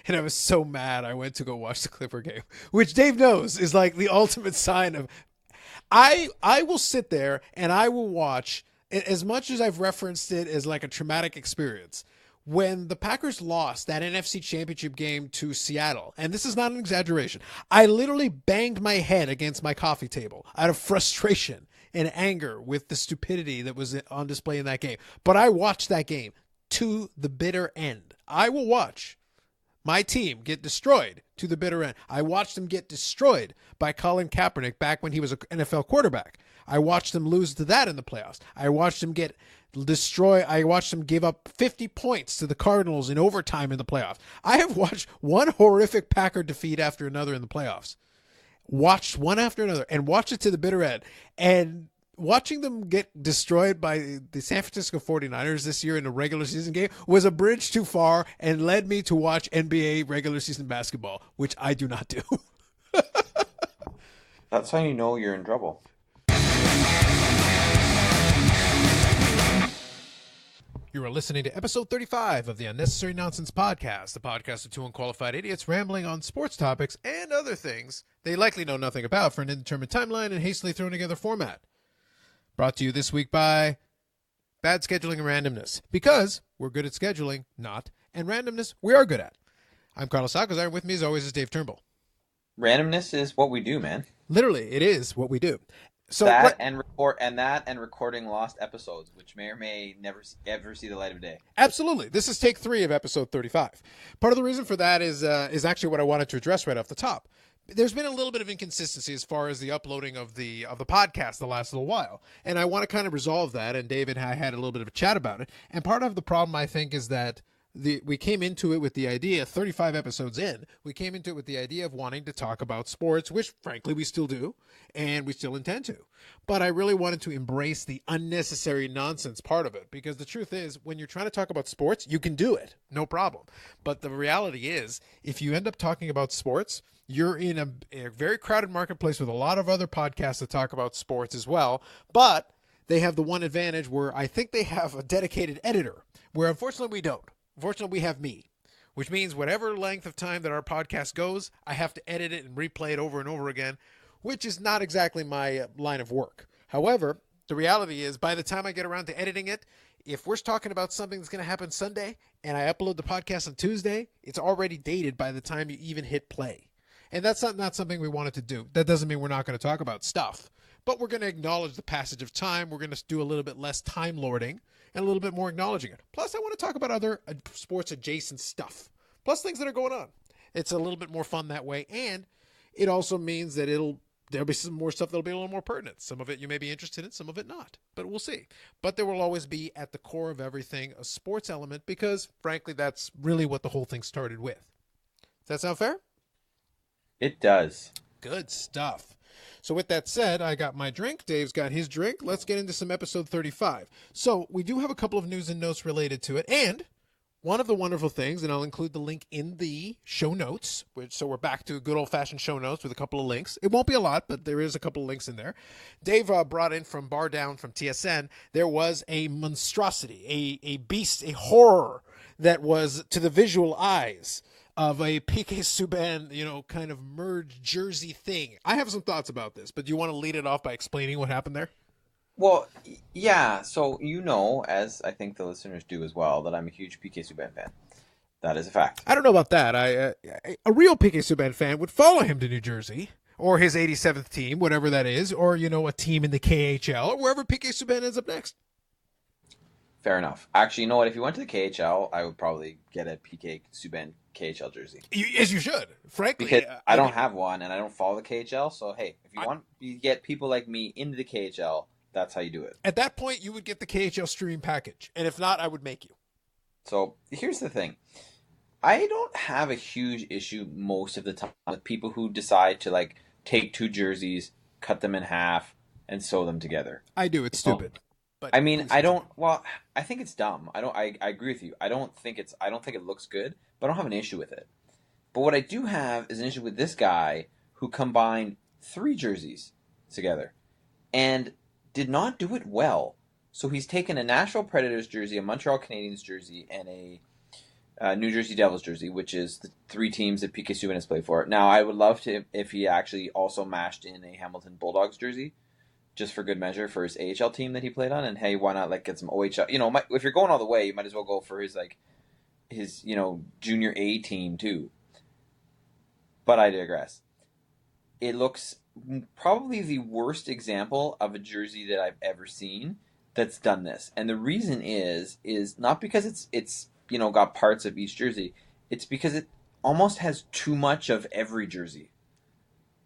and I was so mad I went to go watch the Clipper game, which Dave knows is like the ultimate sign of I will sit there and I will watch as much as I've referenced it as like a traumatic experience. When the Packers lost that NFC Championship game to Seattle, and this is not an exaggeration, I literally banged my head against my coffee table out of frustration and anger with the stupidity that was on display in that game. But I watched that game to the bitter end. I will watch my team get destroyed to the bitter end. I watched them get destroyed by Colin Kaepernick back when he was an NFL quarterback. I watched them lose to that in the playoffs. I watched them get destroyed. I watched them give up 50 points to the Cardinals in overtime in the playoffs. I have watched one horrific Packer defeat after another in the playoffs. Watched one after another and watched it to the bitter end. And watching them get destroyed by the San Francisco 49ers this year in a regular season game was a bridge too far and led me to watch NBA regular season basketball, which I do not do. That's how you know you're in trouble. You are listening to episode 35 of the Unnecessary Nonsense Podcast, the podcast of two unqualified idiots rambling on sports topics and other things they likely know nothing about for an indeterminate timeline and hastily thrown together format. Brought to you this week by bad scheduling and randomness, because we're good at scheduling, not, and randomness we are good at. I'm Carlos Alcazar, and with me as always is Dave Turnbull. Randomness is what we do, man. Literally, it is what we do. So and recording lost episodes, which may or may never ever see the light of day. Absolutely. This is take 3 of episode 35. Part of the reason for that is actually what I wanted to address right off the top. There's been a little bit of inconsistency as far as the uploading of the podcast the last little while, and I want to kind of resolve that. And David and I had a little bit of a chat about it. And part of the problem, I think, is that we came into it with the idea, 35 episodes in, we came into it with the idea of wanting to talk about sports, which frankly we still do, and we still intend to. But I really wanted to embrace the unnecessary nonsense part of it, because the truth is, when you're trying to talk about sports, you can do it, no problem. But the reality is, if you end up talking about sports, you're in a very crowded marketplace with a lot of other podcasts that talk about sports as well, but they have the one advantage where I think they have a dedicated editor, where unfortunately we don't. Unfortunately, we have me, which means whatever length of time that our podcast goes, I have to edit it and replay it over and over again, which is not exactly my line of work. However, the reality is by the time I get around to editing it, if we're talking about something that's going to happen Sunday and I upload the podcast on Tuesday, it's already dated by the time you even hit play. And that's not something we wanted to do. That doesn't mean we're not going to talk about stuff, but we're going to acknowledge the passage of time. We're going to do a little bit less time lording and a little bit more acknowledging it. Plus, I want to talk about other sports adjacent stuff, plus things that are going on. It's a little bit more fun that way, and it also means that there'll be some more stuff that'll be a little more pertinent. Some of it you may be interested in, some of it not, but we'll see. But there will always be at the core of everything a sports element, because frankly, that's really what the whole thing started with. Does that sound fair? It does. Good stuff. So with that said, I got my drink. Dave's got his drink. Let's get into some episode 35. So we do have a couple of news and notes related to it. And one of the wonderful things, and I'll include the link in the show notes, so we're back to good old-fashioned show notes with a couple of links. It won't be a lot, but there is a couple of links in there. Dave brought in from Bar Down from TSN, there was a monstrosity, a beast, a horror that was to the visual eyes of a PK Subban, kind of merged jersey thing. I have some thoughts about this, but do you want to lead it off by explaining what happened there? Well, yeah. So as I think the listeners do as well, that I'm a huge PK Subban fan. That is a fact. I don't know about that. A real PK Subban fan would follow him to New Jersey, or his 87th team, whatever that is, or, a team in the KHL, or wherever PK Subban ends up next. Fair enough. Actually, you know what? If you went to the KHL, I would probably get a PK Subban KHL jersey. As you should, frankly. Because I don't have one, and I don't follow the KHL. So, hey, if you want to get people like me into the KHL, that's how you do it. At that point, you would get the KHL stream package. And if not, I would make you. So, here's the thing. I don't have a huge issue most of the time with people who decide to, take two jerseys, cut them in half, and sew them together. I do. It's stupid. But I mean, I think it's dumb. I agree with you. I don't think it looks good, but I don't have an issue with it. But what I do have is an issue with this guy who combined 3 jerseys together and did not do it well. So he's taken a Nashville Predators jersey, a Montreal Canadiens jersey, and New Jersey Devils jersey, which is the three teams that PK Subban has played for. Now, I would love to if he actually also mashed in a Hamilton Bulldogs jersey, just for good measure for his AHL team that he played on. And hey, why not like get some OHL? If you're going all the way, you might as well go for his junior A team too. But I digress. It looks probably the worst example of a jersey that I've ever seen that's done this. And the reason is not because it's got parts of each jersey. It's because it almost has too much of every jersey.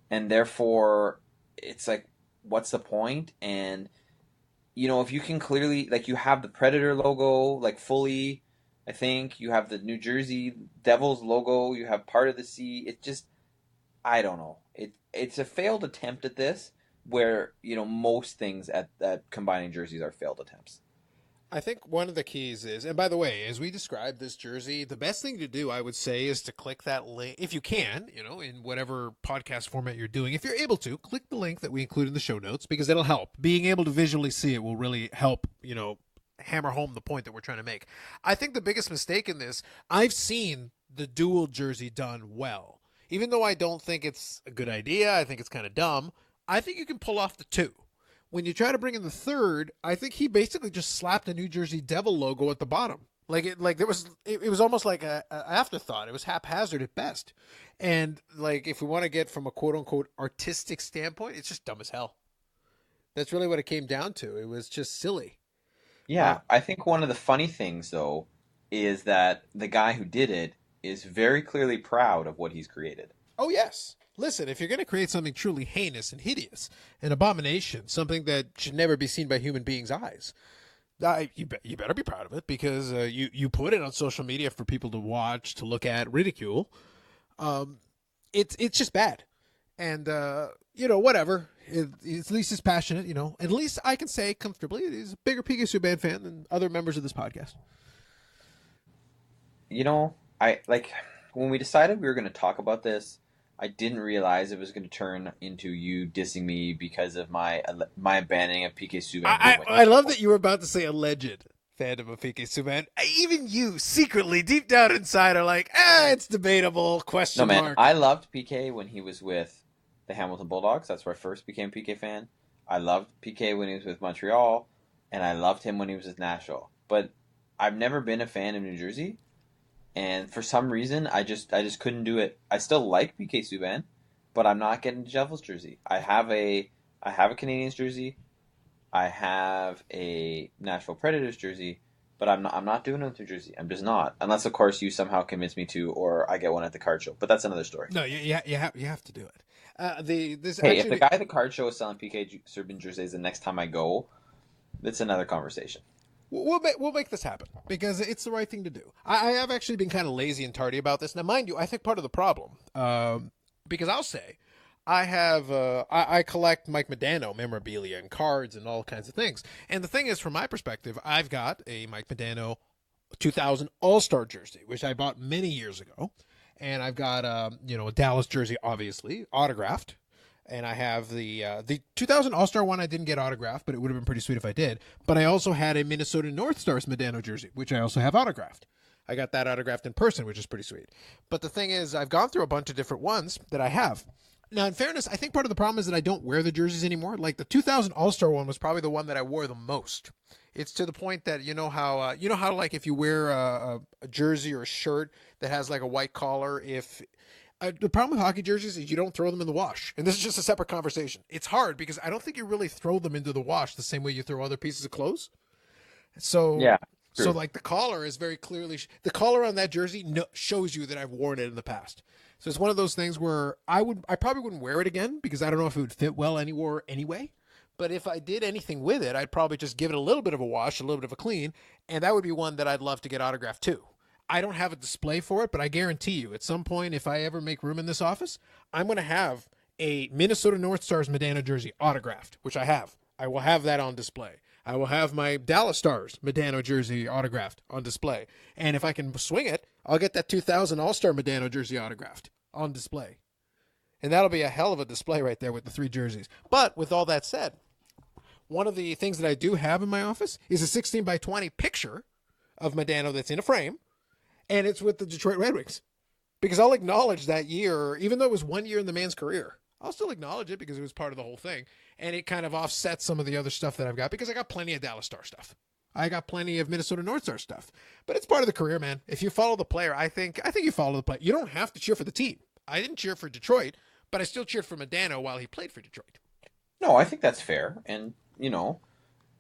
And therefore it's like, what's the point? And if you can clearly, like, you have the Predator logo, like, fully, I think you have the New Jersey Devils logo, you have part of the C. It just, I don't know. It's a failed attempt at this, where most things at combining jerseys are failed attempts. I think one of the keys is, and by the way, as we describe this jersey, the best thing to do, I would say, is to click that link, if you can, in whatever podcast format you're doing. If you're able to, click the link that we include in the show notes, because it'll help. Being able to visually see it will really help, hammer home the point that we're trying to make. I think the biggest mistake in this, I've seen the dual jersey done well. Even though I don't think it's a good idea, I think it's kind of dumb, I think you can pull off the two. When you try to bring in the third, I think he basically just slapped a New Jersey Devil logo at the bottom. It was almost like a afterthought. It was haphazard at best. And if we want to get from a quote unquote artistic standpoint, it's just dumb as hell. That's really what it came down to. It was just silly. Yeah, I think one of the funny things though is that the guy who did it is very clearly proud of what he's created. Oh yes. Listen, if you're going to create something truly heinous and hideous, an abomination, something that should never be seen by human beings' eyes, you better be proud of it, because you put it on social media for people to watch, to look at, ridicule. It's just bad, and whatever. At least he's passionate, and at least I can say comfortably he's a bigger PK Subban fan than other members of this podcast. When we decided we were going to talk about this, I didn't realize it was going to turn into you dissing me because of my abandoning of PK Subban. I love that you were about to say alleged fandom of PK Subban. Even you, secretly, deep down inside, are like, it's debatable, question mark. No, man, I loved PK when he was with the Hamilton Bulldogs. That's where I first became a PK fan. I loved PK when he was with Montreal, and I loved him when he was with Nashville. But I've never been a fan of New Jersey. And for some reason, I just couldn't do it. I still like PK Subban, but I'm not getting a Devils jersey. I have a Canadiens jersey, I have a Nashville Predators jersey, but I'm not doing it with New Jersey. I'm just not, unless of course you somehow convince me to, or I get one at the card show. But that's another story. No, you have to do it. If the guy at the card show is selling PK Subban jerseys the next time I go, that's another conversation. We'll make this happen, because it's the right thing to do. I have actually been kind of lazy and tardy about this. Now, mind you, I think part of the problem, because I'll say, I collect Mike Modano memorabilia and cards and all kinds of things. And the thing is, from my perspective, I've got a Mike Modano 2000 All-Star jersey, which I bought many years ago. And I've got, a Dallas jersey, obviously, autographed. And I have the 2000 All-Star one I didn't get autographed, but it would have been pretty sweet if I did. But I also had a Minnesota North Stars Modano jersey, which I also have autographed. I got that autographed in person, which is pretty sweet. But the thing is, I've gone through a bunch of different ones that I have. Now, in fairness, I think part of the problem is that I don't wear the jerseys anymore. Like, the 2000 All-Star one was probably the one that I wore the most. It's to the point that you know how like if you wear a jersey or a shirt that has like a white collar, the problem with hockey jerseys is you don't throw them in the wash. And this is just a separate conversation. It's hard because I don't think you really throw them into the wash the same way you throw other pieces of clothes. So, yeah. True. So like the collar is very clearly, the collar on that jersey shows you that I've worn it in the past. So it's one of those things where I probably wouldn't wear it again, because I don't know if it would fit well anywhere anyway. But if I did anything with it, I'd probably just give it a little bit of a wash, a little bit of a clean. And that would be one that I'd love to get autographed too. I don't have a display for it, but I guarantee you at some point, if I ever make room in this office, I'm going to have a Minnesota North Stars Modano jersey autographed, which I have. I will have that on display. I will have my Dallas Stars Modano jersey autographed on display. And if I can swing it, I'll get that 2000 All-Star Modano jersey autographed on display. And that'll be a hell of a display right there with the 3 jerseys. But with all that said, one of the things that I do have in my office is a 16 by 20 picture of Modano that's in a frame. and it's with the Detroit Red Wings. Because I'll acknowledge that year, even though it was 1 year in the man's career, I'll still acknowledge it because it was part of the whole thing. And it kind of offsets some of the other stuff that I've got because I got plenty of Dallas Star stuff. I got plenty of Minnesota North Star stuff. But it's part of the career, man. If you follow the player, I think you follow the player. You don't have to cheer for the team. I didn't cheer for Detroit, but I still cheered for Modano while he played for Detroit. No, I think that's fair. And,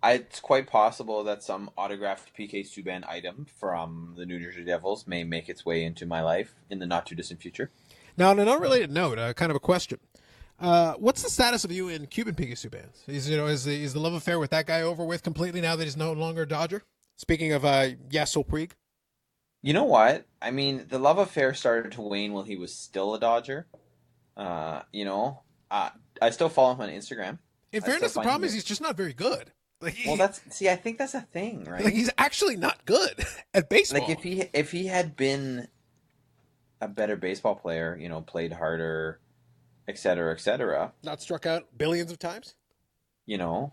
it's quite possible that some autographed PK Subban item from the New Jersey Devils may make its way into my life in the not-too-distant future. Now, on an unrelated note, kind of a question. What's the status of you and Cuban PK Subban? Is the love affair with that guy over with completely now that he's no longer a Dodger? Speaking of Yasso Puig. You know what? I mean, the love affair started to wane while he was still a Dodger. I still follow him on Instagram. In fairness, the problem is he's just not very good. I think that's a thing, right? Like, he's actually not good at baseball. Like, if he had been a better baseball player, played harder, et cetera, not struck out billions of times, not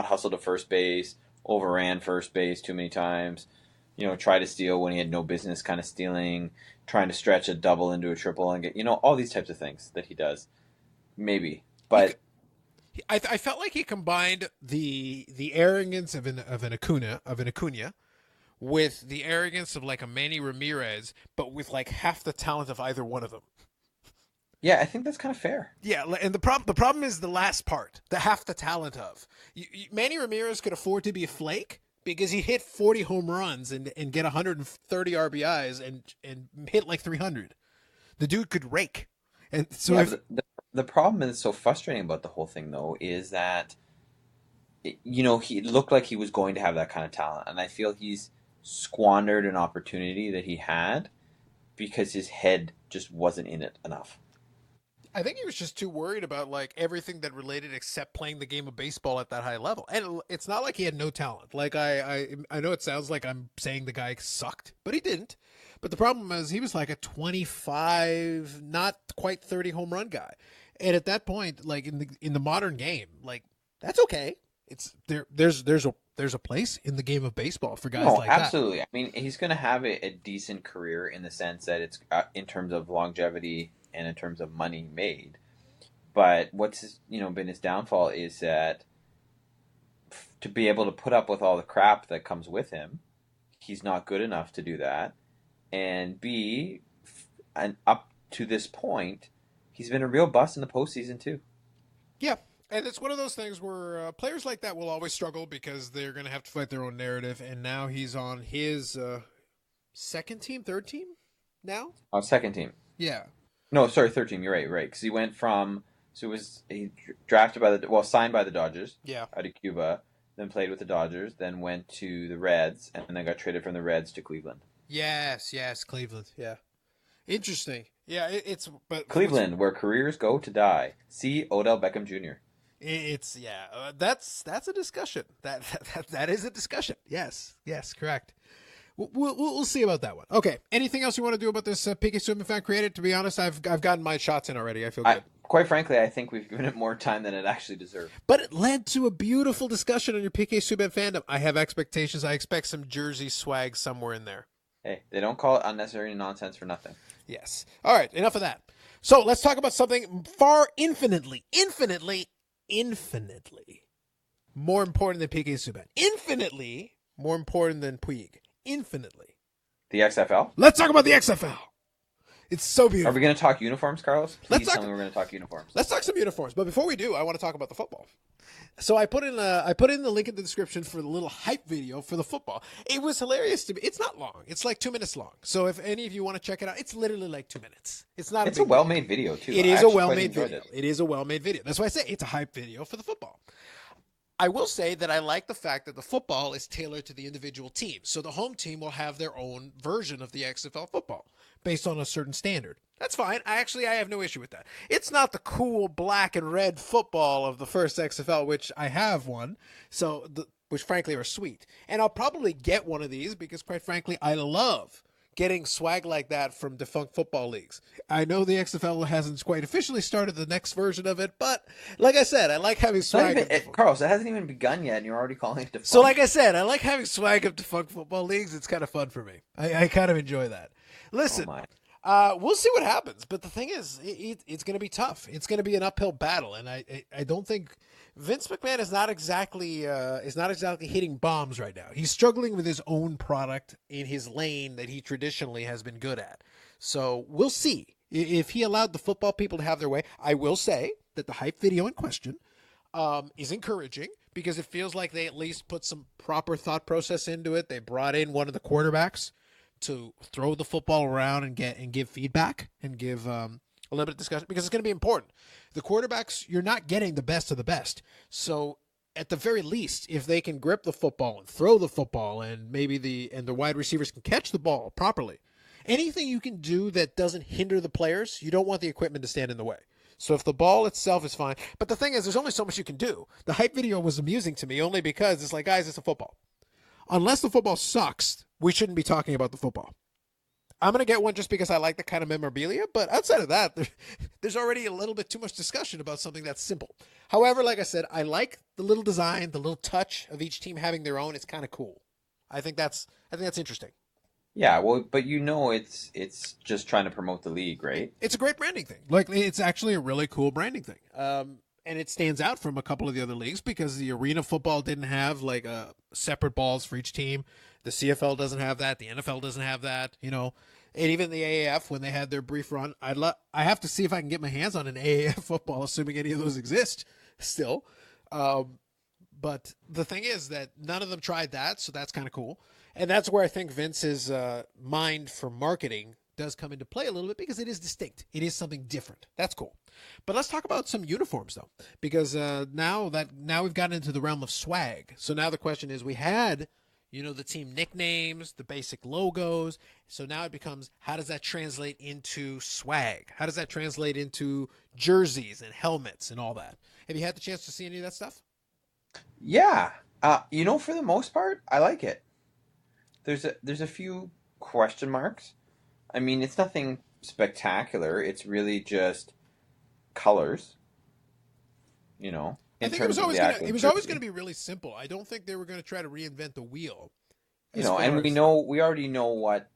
hustled to first base, overran first base too many times, try to steal when he had no business kind of stealing, trying to stretch a double into a triple and get, all these types of things that he does. Maybe, but I felt like he combined the arrogance of an Acuna with the arrogance of like a Manny Ramirez, but with like half the talent of either one of them. Yeah, I think that's kind of fair. Yeah, and the problem is the last part, the half the talent of. Manny Ramirez could afford to be a flake because he hit 40 home runs and get 130 RBIs and hit like 300. The dude could rake. And so the problem that's so frustrating about the whole thing, though, is that, he looked like he was going to have that kind of talent. And I feel he's squandered an opportunity that he had because his head just wasn't in it enough. I think he was just too worried about like everything that related except playing the game of baseball at that high level. And it's not like he had no talent. Like I know it sounds like I'm saying the guy sucked, but he didn't. But the problem is he was like a 25, not quite 30 home run guy. And at that point, like in the modern game, like that's okay. It's there's a place in the game of baseball for guys like absolutely. that. I mean, he's going to have a decent career in the sense that it's in terms of longevity and in terms of money made. But what's been his downfall is that to be able to put up with all the crap that comes with him, he's not good enough to do that. And B, and up to this point, he's been a real bust in the postseason too. Yeah, and it's one of those things where players like that will always struggle because they're going to have to fight their own narrative. And now he's on his third team now? Second team. Yeah. No, sorry, third team. You're right. Because he went from he drafted signed by the Dodgers. Yeah. Out of Cuba, then played with the Dodgers, then went to the Reds, and then got traded from the Reds to Cleveland. Yes, Cleveland. Yeah. Interesting. Yeah, but Cleveland, where careers go to die. See Odell Beckham Jr. That's a discussion. That is a discussion. Yes, correct. We'll see about that one. Okay. Anything else you want to do about this PK Subban fan created? To be honest, I've gotten my shots in already. I feel good. Quite frankly, I think we've given it more time than it actually deserved. But it led to a beautiful discussion on your PK Subban fandom. I have expectations. I expect some Jersey swag somewhere in there. Hey, they don't call it unnecessary nonsense for nothing. Yes. All right. Enough of that. So let's talk about something far infinitely more important than PK Subban. Infinitely more important than Puig. Infinitely. The XFL? Let's talk about the XFL. It's so beautiful. Are we going to talk uniforms, Carlos? Please tell me we're going to talk uniforms. Let's talk some uniforms. But before we do, I want to talk about the football. So I put in the link in the description for the little hype video for the football. It was hilarious to me. It's not long. It's like 2 minutes long. So if any of you want to check it out, it's literally like 2 minutes. It's not. It's a well-made video too. It is a well-made video. It is a well-made video. That's why I say it's a hype video for the football. I will say that I like the fact that the football is tailored to the individual team. So the home team will have their own version of the XFL football based on a certain standard. That's fine. I have no issue with that. It's not the cool black and red football of the first XFL, which I have one, which frankly are sweet. And I'll probably get one of these because, quite frankly, I love getting swag like that from defunct football leagues. I know the XFL hasn't quite officially started the next version of it, but like I said, I like having swag. Carlos, it hasn't even begun yet, and you're already calling it defunct. So like I said, I like having swag of defunct football leagues. It's kind of fun for me. I kind of enjoy that. Listen, we'll see what happens. But the thing is, it's going to be tough. It's going to be an uphill battle, and I don't think Vince McMahon is not exactly hitting bombs right now. He's struggling with his own product in his lane that he traditionally has been good at. So we'll see if he allowed the football people to have their way. I will say that the hype video in question is encouraging because it feels like they at least put some proper thought process into it. They brought in one of the quarterbacks to throw the football around and give feedback and give a little bit of discussion because it's going to be important. The quarterbacks, you're not getting the best of the best. So at the very least, if they can grip the football and throw the football and maybe the wide receivers can catch the ball properly, anything you can do that doesn't hinder the players, you don't want the equipment to stand in the way. So if the ball itself is fine, but the thing is, there's only so much you can do. The hype video was amusing to me only because it's like, guys, it's a football. Unless the football sucks, we shouldn't be talking about the football. I'm going to get one just because I like the kind of memorabilia, but outside of that, there's already a little bit too much discussion about something that's simple. However, like I said, I like the little design, the little touch of each team having their own. It's kind of cool. I think that's interesting. Yeah, well, but it's just trying to promote the league, right? It's a great branding thing. Like, it's actually a really cool branding thing. And it stands out from a couple of the other leagues because the arena football didn't have like separate balls for each team. The CFL doesn't have that. The NFL doesn't have that. You know, and even the AAF when they had their brief run, I have to see if I can get my hands on an AAF football, assuming any of those exist still. But the thing is that none of them tried that, so that's kind of cool. And that's where I think Vince's mind for marketing does come into play a little bit because it is distinct. It is something different. That's cool. But let's talk about some uniforms though, because now we've gotten into the realm of swag. So now the question is, we had, the team nicknames, the basic logos. So now it becomes, how does that translate into swag? How does that translate into jerseys and helmets and all that? Have you had the chance to see any of that stuff? Yeah. For the most part, I like it. There's a few question marks. I mean, it's nothing spectacular. It's really just colors. I think it was always going to be really simple. I don't think they were going to try to reinvent the wheel. We already know what,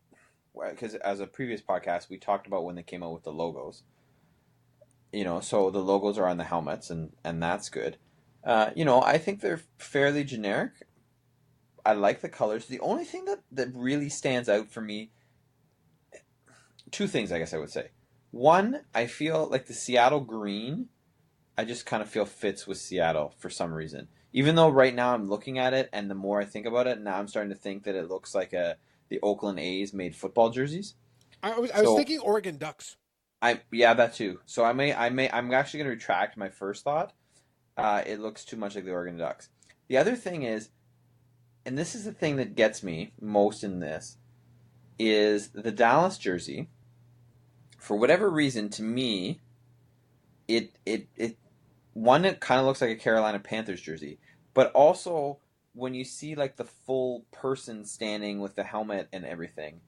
because as a previous podcast we talked about when they came out with the logos. So the logos are on the helmets and that's good. I think they're fairly generic. I like the colors. The only thing that really stands out for me, two things I guess I would say. One, I feel like the Seattle green, I just kind of feel fits with Seattle for some reason. Even though right now I'm looking at it, and the more I think about it, now I'm starting to think that it looks like the Oakland A's made football jerseys. I was thinking Oregon Ducks. That too. So I'm actually going to retract my first thought. It looks too much like the Oregon Ducks. The other thing is, and this is the thing that gets me most in this, is the Dallas jersey. For whatever reason, to me, it kind of looks like a Carolina Panthers jersey, but also when you see like the full person standing with the helmet and everything,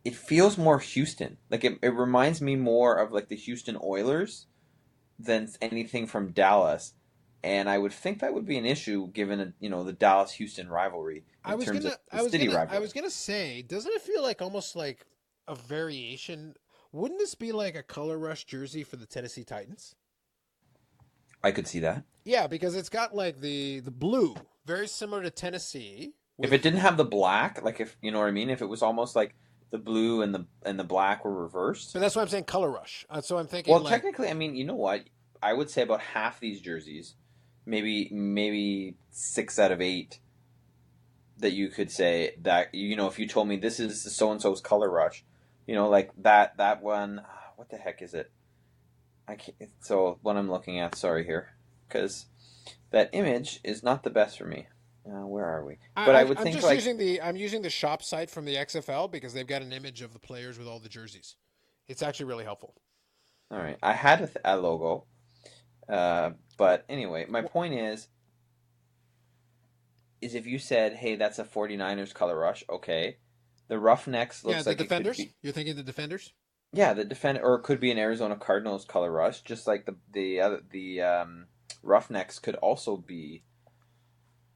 it feels more Houston. Like it reminds me more of like the Houston Oilers than anything from Dallas. And I would think that would be an issue given the Dallas-Houston rivalry in terms of the city rivalry. I was gonna say, doesn't it feel like almost like a variation? Wouldn't this be like a color rush jersey for the Tennessee Titans? I could see that. Yeah, because it's got like the blue, very similar to Tennessee. If it didn't have the black, like if you know what I mean, if it was almost like the blue and the black were reversed. So that's why I'm saying color rush. So I'm thinking. Well, technically, I mean, you know what? I would say about half these jerseys, maybe 6 out of 8, that you could say that if you told me this is so and so's color rush, like that one. What the heck is it? I can't. So what I'm looking at, sorry here, because that image is not the best for me. Where are we? But I would think I'm using the shop site from the XFL because they've got an image of the players with all the jerseys. It's actually really helpful. All right, I had a logo, but anyway, my point is if you said, hey, that's a 49ers color rush, okay, The Roughnecks Yeah, looks the like it could defenders. be. You're thinking the defenders? Yeah, the defend or it could be an Arizona Cardinals color rush, just like the Roughnecks could also be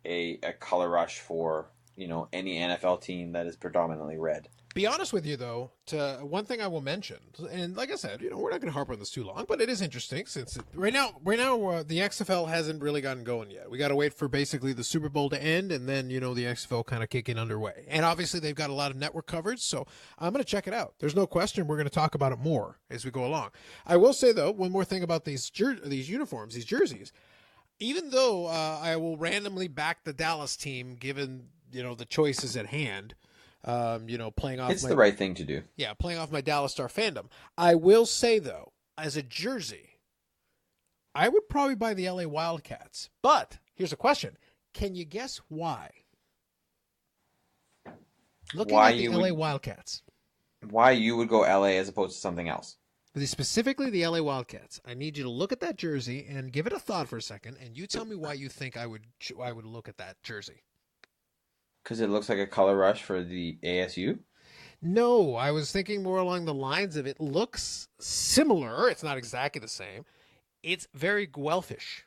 a color rush for any NFL team that is predominantly red. Be honest with you though, one thing I will mention, and like I said, we're not going to harp on this too long, but it is interesting since right now, the XFL hasn't really gotten going yet. We got to wait for basically the Super Bowl to end, and then the XFL kind of kicking underway. And obviously they've got a lot of network coverage, so I'm going to check it out. There's no question we're going to talk about it more as we go along. I will say though, one more thing about these uniforms, these jerseys. Even though I will randomly back the Dallas team, given the choices at hand. Playing off. It's the right thing to do. Yeah, playing off my Dallas Star fandom. I will say though, as a jersey, I would probably buy the LA Wildcats. But here's a question: can you guess why? Looking at the LA Wildcats. Why you would go LA as opposed to something else? Specifically the LA Wildcats. I need you to look at that jersey and give it a thought for a second, and you tell me why you think I would look at that jersey. Because it looks like a color rush for the ASU? No, I was thinking more along the lines of it looks similar. It's not exactly the same. It's very Guelphish.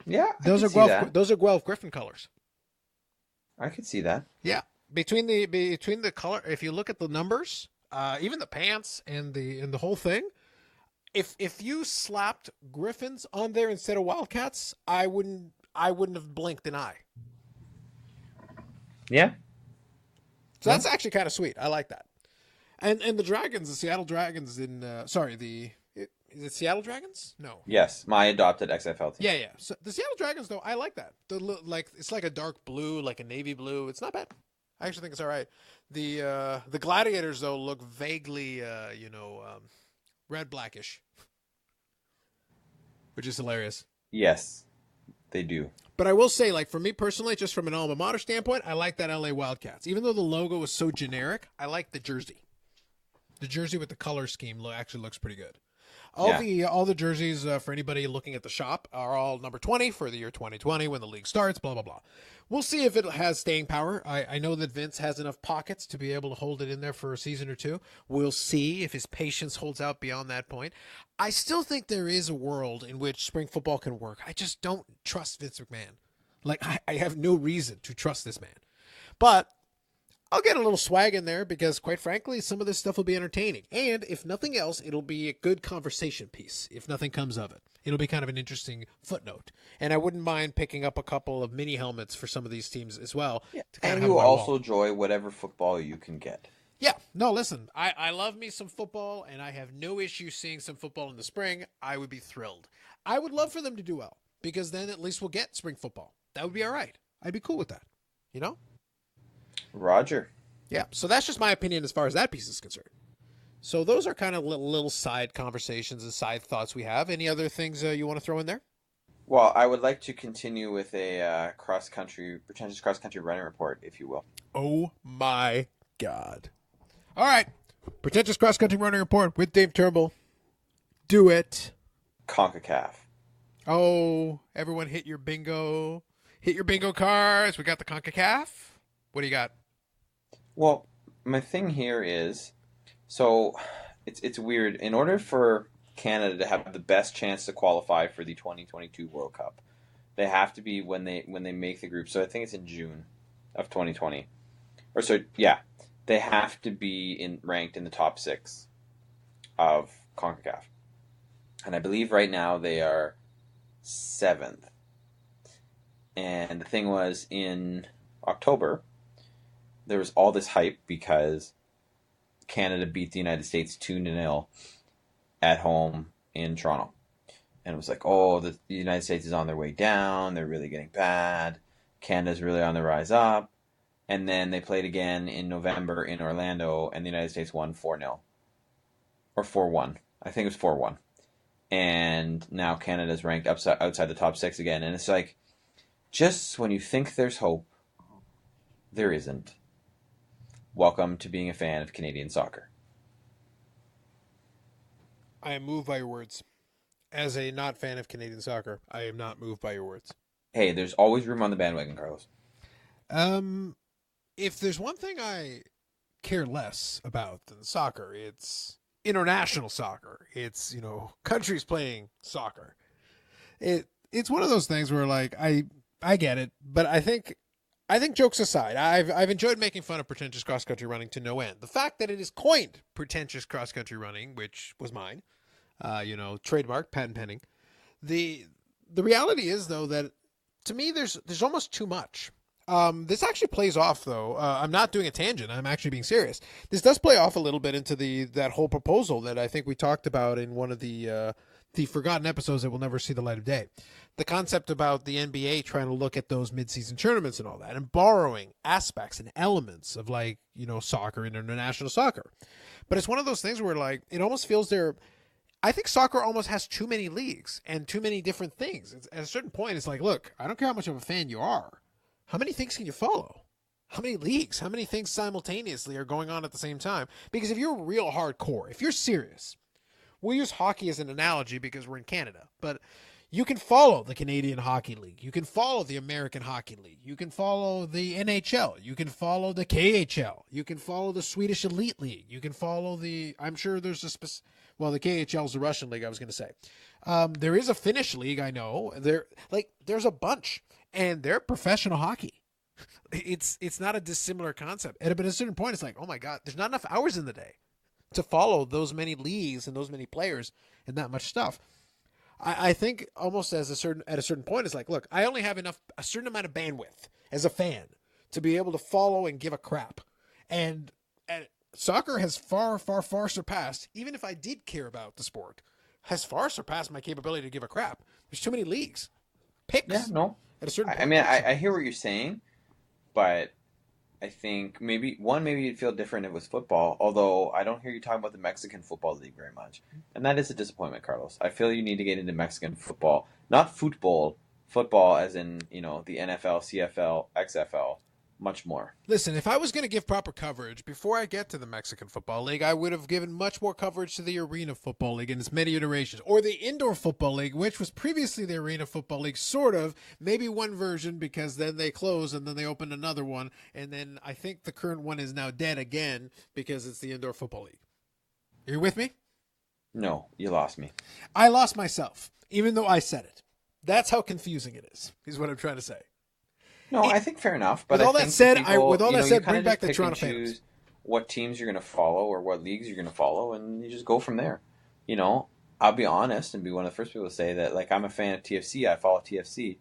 Yeah, those are Guelph Griffin colors. I could see that. Yeah, between the color, if you look at the numbers, even the pants and the whole thing, if you slapped Griffins on there instead of Wildcats, I wouldn't have blinked an eye. Yeah. So that's actually kind of sweet. I like that. And the Dragons, the Seattle Dragons is it Seattle Dragons? No. Yes, my adopted XFL team. Yeah. So the Seattle Dragons, though, I like that. It's like a dark blue, like a navy blue. It's not bad. I actually think it's all right. The Gladiators, though, look vaguely, red blackish, which is hilarious. Yes, they do. But I will say, like, for me personally, just from an alma mater standpoint, I like that LA Wildcats. Even though the logo is so generic, I like the jersey. The jersey with the color scheme actually looks pretty good. All the jerseys for anybody looking at the shop are all number 20 for the year 2020 when the league starts, blah, blah, blah. We'll see if it has staying power. I know that Vince has enough pockets to be able to hold it in there for a season or two. We'll see if his patience holds out beyond that point. I still think there is a world in which spring football can work. I just don't trust Vince McMahon. Like, I have no reason to trust this man. But I'll get a little swag in there because, quite frankly, some of this stuff will be entertaining. And if nothing else, it'll be a good conversation piece if nothing comes of it. It'll be kind of an interesting footnote. And I wouldn't mind picking up a couple of mini helmets for some of these teams as well. Yeah. And you will also enjoy whatever football you can get. Yeah. No, listen, I love me some football, and I have no issue seeing some football in the spring. I would be thrilled. I would love for them to do well because then at least we'll get spring football. That would be all right. I'd be cool with that. Roger. Yeah, so that's just my opinion as far as that piece is concerned. So those are kind of little side conversations and side thoughts we have. Any other things you want to throw in there? Well, I would like to continue with a pretentious cross-country running report, if you will. Oh, my God. All right. Pretentious cross-country running report with Dave Turnbull. Do it. CONCACAF. Oh, everyone hit your bingo. Hit your bingo cards. We got the CONCACAF. What do you got? Well, my thing here is, so it's weird. In order for Canada to have the best chance to qualify for the 2022 World Cup, they have to be when they make the group. So I think it's in June of 2020. They have to be ranked in the top 6 of CONCACAF. And I believe right now they are 7th. And the thing was, in October, there was all this hype because Canada beat the United States 2-0 at home in Toronto. And it was like, the United States is on their way down. They're really getting bad. Canada's really on the rise up. And then they played again in November in Orlando, and the United States won 4-0. Or 4-1. I think it was 4-1. And now Canada's ranked outside the top 6 again. And it's like, just when you think there's hope, there isn't. Welcome to being a fan of Canadian soccer. I am moved by your words. As a not fan of Canadian soccer, I am not moved by your words. Hey, there's always room on the bandwagon, Carlos. if there's one thing I care less about than soccer, it's international soccer. It's, countries playing soccer. It's one of those things where like I get it, but I think jokes aside, I've enjoyed making fun of pretentious cross country running to no end. The fact that it is coined pretentious cross country running, which was mine, trademark, patent pending. The reality is though that to me there's almost too much. This actually plays off though. I'm not doing a tangent. I'm actually being serious. This does play off a little bit into that whole proposal that I think we talked about in one of the forgotten episodes that will never see the light of day. The concept about the NBA trying to look at those midseason tournaments and all that, and borrowing aspects and elements of soccer and international soccer. But it's one of those things where like it almost feels I think soccer almost has too many leagues and too many different things. At a certain point, it's like, look, I don't care how much of a fan you are. How many things can you follow? How many leagues? How many things simultaneously are going on at the same time? Because if you're real hardcore, if you're serious, we'll use hockey as an analogy because we're in Canada, but you can follow the Canadian Hockey League. You can follow the American Hockey League. You can follow the NHL. You can follow the KHL. You can follow the Swedish Elite League. You can follow I'm sure there's the KHL is the Russian league, I was going to say. There is a Finnish league, I know. There's a bunch. And they're professional hockey. It's not a dissimilar concept. But at a certain point, it's like, oh my God, there's not enough hours in the day to follow those many leagues and those many players and that much stuff. I think almost at a certain point, it's like, look, I only have a certain amount of bandwidth as a fan to be able to follow and give a crap. And soccer has far, far, far surpassed, even if I did care about the sport, has far surpassed my capability to give a crap. There's too many leagues. Picks. Yeah, no. At a certain point. I mean, I hear what you're saying, but I think maybe you'd feel different if it was football, although I don't hear you talking about the Mexican Football League very much. And that is a disappointment, Carlos. I feel you need to get into Mexican football. Not football as in, the NFL, CFL, XFL, much more. Listen, if I was going to give proper coverage before I get to the Mexican Football League, I would have given much more coverage to the Arena Football League in its many iterations, or the Indoor Football League, which was previously the Arena Football League, sort of, maybe one version, because then they closed and then they opened another one, and then I think the current one is now dead again because it's the Indoor Football League. Are you with me? No, you lost me. I lost myself, even though I said it. That's how confusing it is what I'm trying to say. No, I think fair enough. But with all I that think said, people, bring back the Toronto fans. Choose what teams you're going to follow or what leagues you're going to follow, and you just go from there. I'll be honest and be one of the first people to say that, like, I'm a fan of TFC. I follow TFC,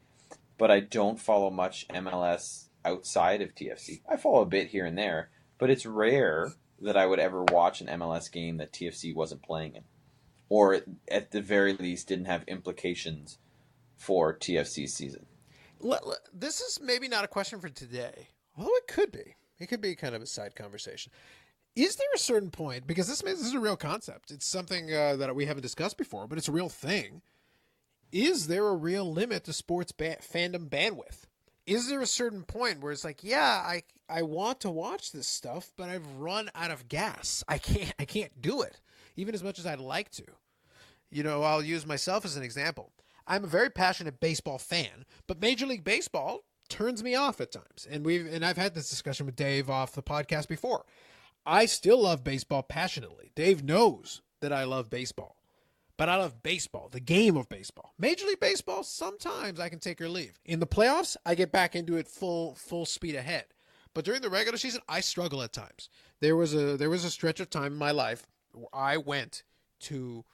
but I don't follow much MLS outside of TFC. I follow a bit here and there, but it's rare that I would ever watch an MLS game that TFC wasn't playing in, or at the very least didn't have implications for TFC's season. This is maybe not a question for today, although it could be. It could be kind of a side conversation. Is there a certain point, because this is a real concept, it's something that we haven't discussed before, but it's a real thing. Is there a real limit to sports fandom bandwidth? Is there a certain point where it's like, yeah, I want to watch this stuff, but I've run out of gas. I can't do it, even as much as I'd like to. I'll use myself as an example. I'm a very passionate baseball fan, but Major League Baseball turns me off at times. And I've had this discussion with Dave off the podcast before. I still love baseball passionately. Dave knows that I love baseball. But I love baseball, the game of baseball. Major League Baseball, sometimes I can take or leave. In the playoffs, I get back into it full speed ahead. But during the regular season, I struggle at times. There was a stretch of time in my life where I went to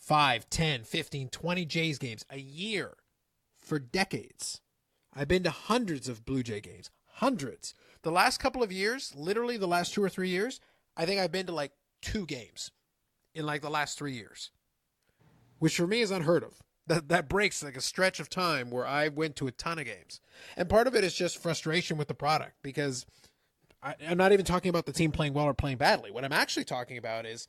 5, 10, 15, 20 Jays games a year for decades. I've been to hundreds of Blue Jay games. Hundreds. The last couple of years, literally the last 2 or 3 years, I think I've been to like 2 games in like the last 3 years. Which for me is unheard of. That breaks like a stretch of time where I went to a ton of games. And part of it is just frustration with the product, because I'm not even talking about the team playing well or playing badly. What I'm actually talking about is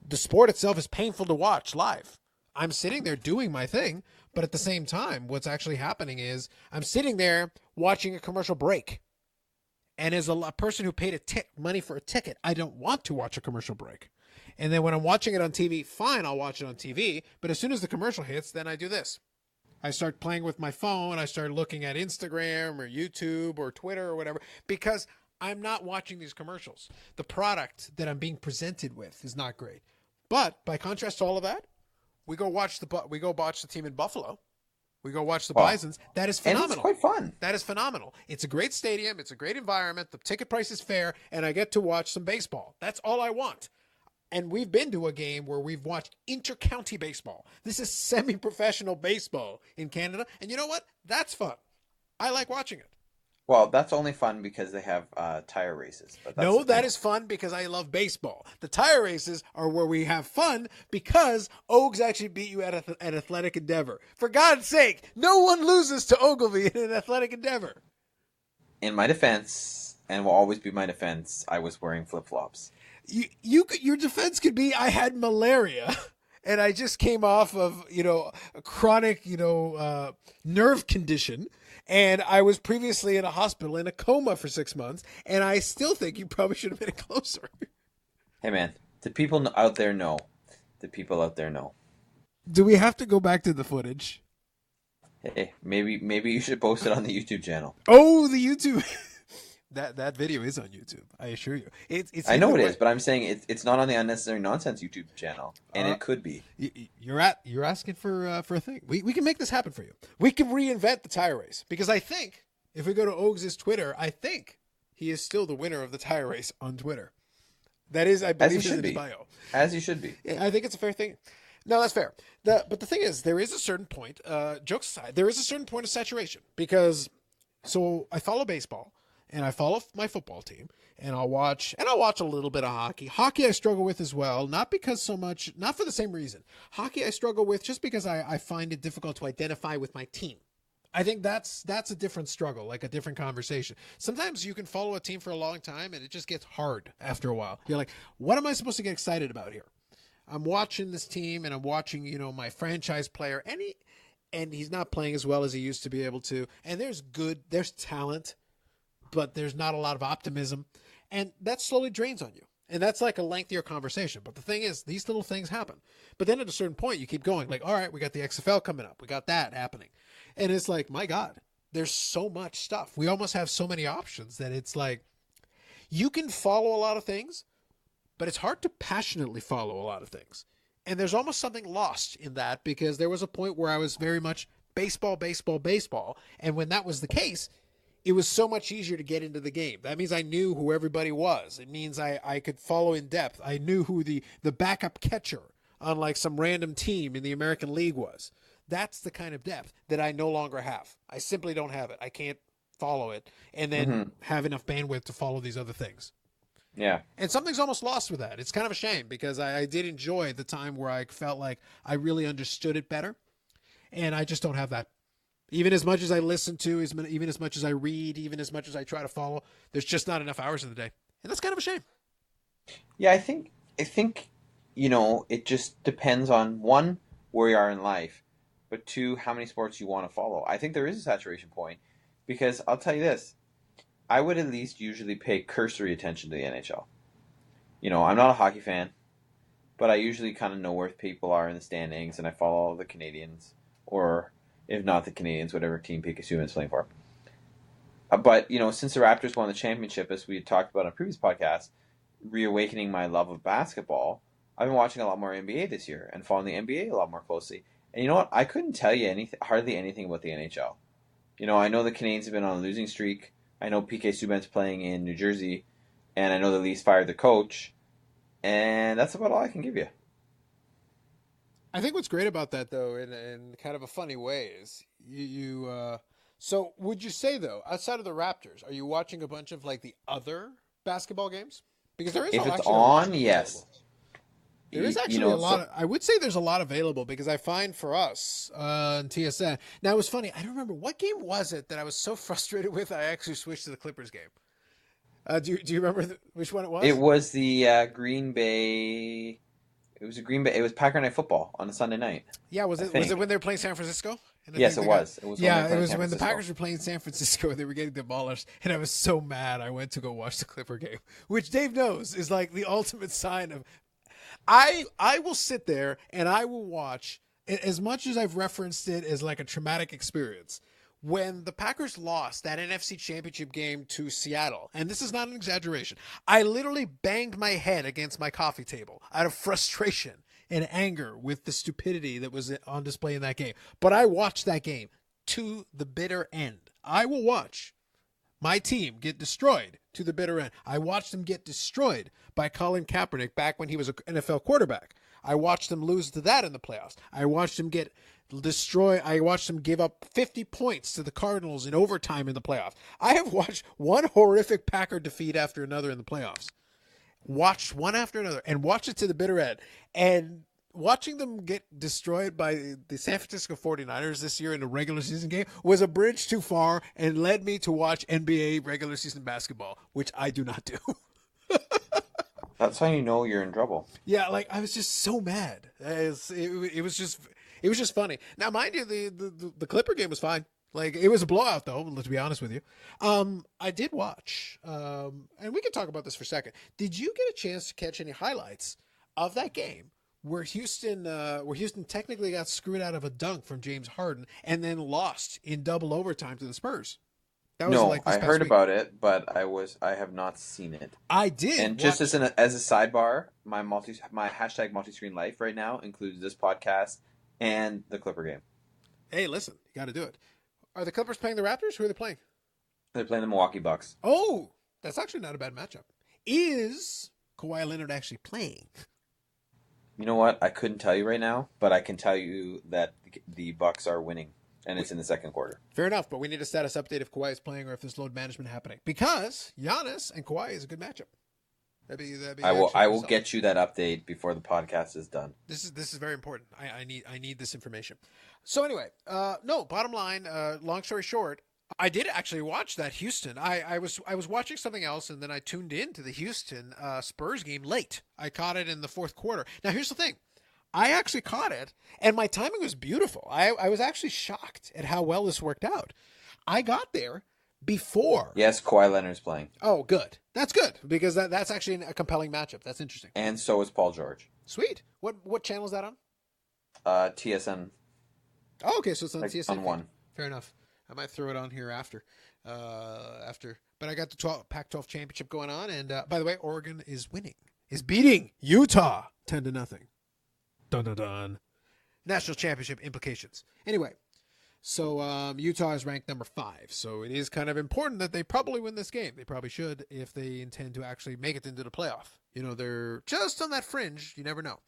the sport itself is painful to watch live. I'm sitting there doing my thing, but at the same time, what's actually happening is I'm sitting there watching a commercial break. And as a person who paid money for a ticket, I don't want to watch a commercial break. And then when I'm watching it on TV, fine, I'll watch it on TV. But as soon as the commercial hits, then I do this. I start playing with my phone. I start looking at Instagram or YouTube or Twitter or whatever because I'm not watching these commercials. The product that I'm being presented with is not great. But by contrast to all of that, we go watch the team in Buffalo. We go watch the Bisons. That is phenomenal. And it's quite fun. That is phenomenal. It's a great stadium. It's a great environment. The ticket price is fair, and I get to watch some baseball. That's all I want. And we've been to a game where we've watched inter-county baseball. This is semi-professional baseball in Canada. And you know what? That's fun. I like watching it. Well, that's only fun because they have tire races. But No, that is fun because I love baseball. The tire races are where we have fun because Oaks actually beat you at an athletic endeavor. For God's sake, no one loses to Ogilvy in an athletic endeavor. In my defense, and will always be my defense, I was wearing flip-flops. Your defense could be I had malaria and I just came off of, a chronic, nerve condition. And I was previously in a hospital in a coma for 6 months. And I still think you probably should have been closer. Hey, man, the people out there know. The people out there know. Do we have to go back to the footage? Hey, maybe you should post it on the YouTube channel. Oh, the YouTube. That video is on YouTube. I assure you. It's I know it is, but I'm saying it's not on the Unnecessary Nonsense YouTube channel, and it could be. You're asking for a thing. We can make this happen for you. We can reinvent the tire race because I think if we go to Oaks' Twitter, I think he is still the winner of the tire race on Twitter. That is, I believe, in his bio. As he should be. I think it's a fair thing. No, that's fair. But the thing is, there is a certain point. Jokes aside, there is a certain point of saturation because I follow baseball. And I follow my football team, and I'll watch a little bit of hockey. Hockey I struggle with as well, not for the same reason. Hockey I struggle with just because I find it difficult to identify with my team. I think that's a different struggle, like a different conversation. Sometimes you can follow a team for a long time, and it just gets hard after a while. You're like, what am I supposed to get excited about here? I'm watching this team, and I'm watching, my franchise player, and he's not playing as well as he used to be able to. And there's talent, but there's not a lot of optimism, and that slowly drains on you. And that's like a lengthier conversation. But the thing is, these little things happen. But then at a certain point, you keep going like, all right, we got the XFL coming up. We got that happening. And it's like, my God, there's so much stuff. We almost have so many options that it's like, you can follow a lot of things, but it's hard to passionately follow a lot of things. And there's almost something lost in that because there was a point where I was very much baseball, baseball, baseball. And when that was the case, it was so much easier to get into the game. That means I knew who everybody was. It means I could follow in depth. I knew who the backup catcher on like some random team in the American League was. That's the kind of depth that I no longer have. I simply don't have it. I can't follow it and then have enough bandwidth to follow these other things. Yeah. And something's almost lost with that. It's kind of a shame because I did enjoy the time where I felt like I really understood it better. And I just don't have that. Even as much as I listen to, even as much as I read, even as much as I try to follow, there's just not enough hours in the day. And that's kind of a shame. Yeah, I think it just depends on, one, where you are in life, but two, how many sports you want to follow. I think there is a saturation point because I'll tell you this, I would at least usually pay cursory attention to the NHL. I'm not a hockey fan, but I usually kind of know where people are in the standings and I follow all the Canadians or... if not the Canadians, whatever team PK Subban's playing for. But, since the Raptors won the championship, as we had talked about on a previous podcast, reawakening my love of basketball, I've been watching a lot more NBA this year and following the NBA a lot more closely. And you know what? I couldn't tell you hardly anything about the NHL. I know the Canadians have been on a losing streak. I know PK Subban's playing in New Jersey. And I know the Leafs fired the coach. And that's about all I can give you. I think what's great about that, though, in kind of a funny way, is so would you say, though, outside of the Raptors, are you watching a bunch of like the other basketball games? Because there is if it's on, yes. There is actually a lot. I would say there's a lot available because I find for us on TSN. Now it was funny. I don't remember what game was it that I was so frustrated with. I actually switched to the Clippers game. Do you remember which one it was? It was the Green Bay. It was It was Packer Night Football on a Sunday night. Yeah, was it when they were playing San Francisco? Yes, it was. It was when the Packers were playing San Francisco and they were getting demolished, and I was so mad. I went to go watch the Clipper game, which Dave knows is like the ultimate sign of. I will sit there and I will watch as much as I've referenced it as like a traumatic experience, when the Packers lost that NFC Championship game to Seattle, and this is not an exaggeration, I literally banged my head against my coffee table out of frustration and anger with the stupidity that was on display in that game. But I watched that game to the bitter end. I will watch my team get destroyed to the bitter end. I watched them get destroyed by Colin Kaepernick back when he was an NFL quarterback. I watched them lose to that in the playoffs. I watched them get destroyed. I watched them give up 50 points to the Cardinals in overtime in the playoffs. I have watched one horrific Packer defeat after another in the playoffs. Watched one after another and watched it to the bitter end. And watching them get destroyed by the San Francisco 49ers this year in a regular season game was a bridge too far and led me to watch NBA regular season basketball, which I do not do. That's how you know you're in trouble. Yeah, like I was just so mad. It was just funny. Now, mind you, the Clipper game was fine. Like it was a blowout, though. Let's be honest with you. I did watch, and we can talk about this for a second. Did you get a chance to catch any highlights of that game where Houston technically got screwed out of a dunk from James Harden and then lost in double overtime to the Spurs? That was No, like this I past heard week. about it, but I have not seen it. I did. And just as a sidebar, my hashtag multi-screen life right now includes this podcast and the Clipper game. Hey, listen, you got to do it. Are the Clippers playing the Raptors? Who are they playing? They're playing the Milwaukee Bucks. Oh, that's actually not a bad matchup. Is Kawhi Leonard actually playing? You know what? I couldn't tell you right now, but I can tell you that the Bucks are winning, and it's in the second quarter. Fair enough, but we need a status update if Kawhi is playing or if there's load management happening. Because Giannis and Kawhi is a good matchup. That'd be I will get you that update before the podcast is done. This is very important. I need this information. So anyway, no, bottom line, long story short, I did actually watch that Houston. I was watching something else, and then I tuned in to the Houston Spurs game late. I caught it in the fourth quarter. Now here's the thing. I actually caught it, and my timing was beautiful. I was actually shocked at how well this worked out. I got there before. Yes, Kawhi Leonard's playing. Oh, good. That's good, because that's actually a compelling matchup. That's interesting. And so is Paul George. Sweet. What channel is that on? TSN. Oh, okay, so it's on TSN. On one. Fair enough. I might throw it on here after. But I got the Pac-12 championship going on, and by the way, Oregon is beating Utah 10-0. Dun dun dun. National championship implications. Anyway, so Utah is ranked number 5, so it is kind of important that they probably win this game. They probably should if they intend to actually make it into the playoff. You know, they're just on that fringe. You never know.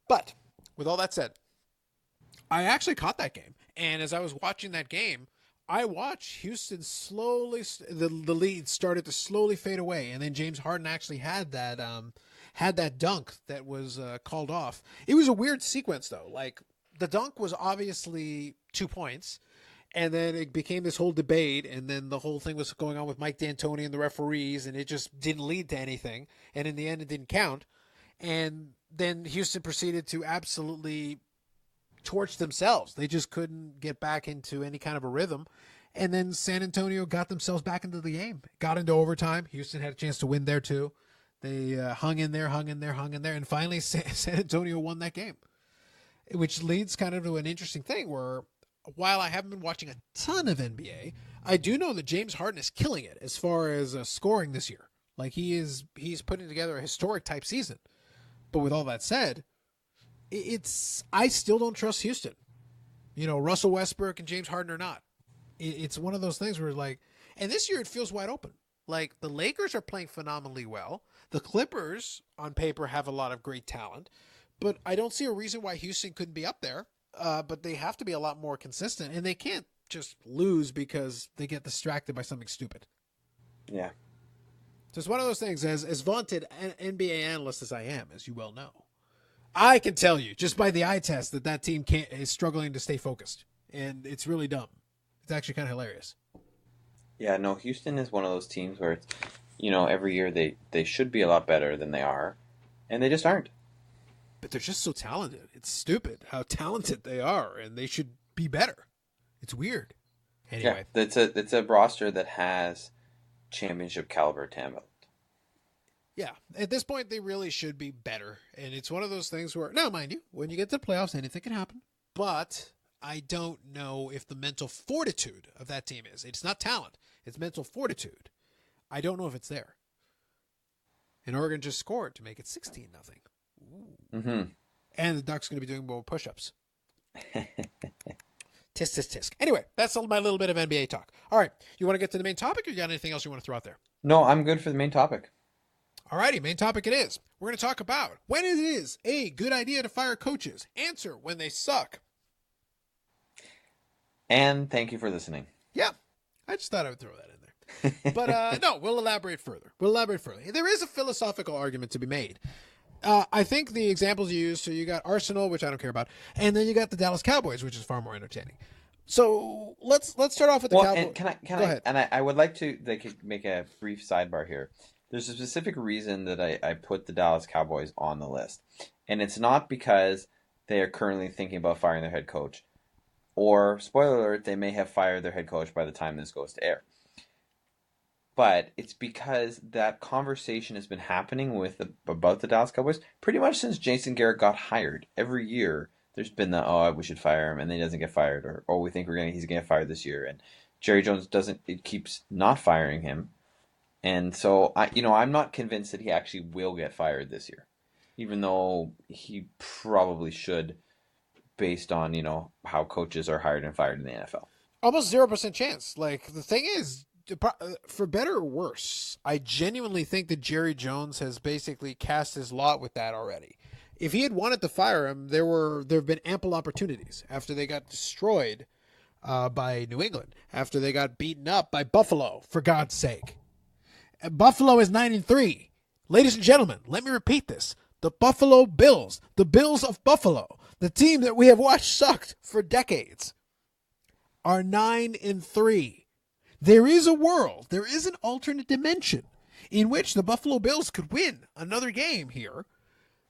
But with all that said, I actually caught that game. And as I was watching that game, I watched Houston slowly, the lead started to slowly fade away. And then James Harden actually had that dunk that was called off. It was a weird sequence, though. Like, the dunk was obviously 2 points. And then it became this whole debate. And then the whole thing was going on with Mike D'Antoni and the referees. And it just didn't lead to anything. And in the end, it didn't count. And then Houston proceeded to absolutely torch themselves. They just couldn't get back into any kind of a rhythm. And then San Antonio got themselves back into the game. Got into overtime. Houston had a chance to win there too. They hung in there. And finally San Antonio won that game. Which leads kind of to an interesting thing where while I haven't been watching a ton of NBA, I do know that James Harden is killing it as far as scoring this year. Like he's putting together a historic type season. But with all that said, I still don't trust Houston. You know, Russell Westbrook and James Harden are not. It's one of those things where like, and this year it feels wide open. Like the Lakers are playing phenomenally well. The Clippers on paper have a lot of great talent, but I don't see a reason why Houston couldn't be up there. But they have to be a lot more consistent, and they can't just lose because they get distracted by something stupid. Yeah. So it's one of those things, as vaunted an NBA analyst as I am, as you well know, I can tell you just by the eye test that team is struggling to stay focused, and it's really dumb. It's actually kind of hilarious. Yeah, no, Houston is one of those teams where it's, you know, every year they should be a lot better than they are, and they just aren't. But they're just so talented. It's stupid how talented they are, and they should be better. It's weird. Anyway, yeah, it's a roster that has championship caliber talent. Yeah, at this point, they really should be better. And it's one of those things where, now, mind you, when you get to the playoffs, anything can happen. But I don't know if the mental fortitude of that team is. It's not talent, it's mental fortitude. I don't know if it's there. And Oregon just scored to make it 16-0. Mm-hmm. And the Ducks going to be doing more push-ups. Tisk, tisk, tisk. Anyway, that's my little bit of NBA talk. All right, you want to get to the main topic, or you got anything else you want to throw out there? No, I'm good for the main topic. All righty, main topic it is. We're going to talk about when it is a good idea to fire coaches. Answer when they suck. And thank you for listening. Yeah, I just thought I would throw that in there. But no, we'll elaborate further. There is a philosophical argument to be made. I think the examples you used, so you got Arsenal, which I don't care about, and then you got the Dallas Cowboys, which is far more entertaining. So let's start off with the Cowboys. Go ahead. And I would like to make a brief sidebar here. There's a specific reason that I put the Dallas Cowboys on the list. And it's not because they are currently thinking about firing their head coach. Or, spoiler alert, they may have fired their head coach by the time this goes to air. But it's because that conversation has been happening about the Dallas Cowboys pretty much since Jason Garrett got hired. Every year, there's been we should fire him, and then he doesn't get fired. Or we think he's going to get fired this year. And Jerry Jones keeps not firing him. And so, I'm not convinced that he actually will get fired this year, even though he probably should, based on, how coaches are hired and fired in the NFL. Almost 0% chance. Like, the thing is, for better or worse, I genuinely think that Jerry Jones has basically cast his lot with that already. If he had wanted to fire him, there have been ample opportunities after they got destroyed by New England, after they got beaten up by Buffalo, for God's sake. Buffalo is 9-3. Ladies and gentlemen, let me repeat this. The Buffalo Bills, the Bills of Buffalo, the team that we have watched sucked for decades, are 9-3. There is a world, there is an alternate dimension in which the Buffalo Bills could win another game here.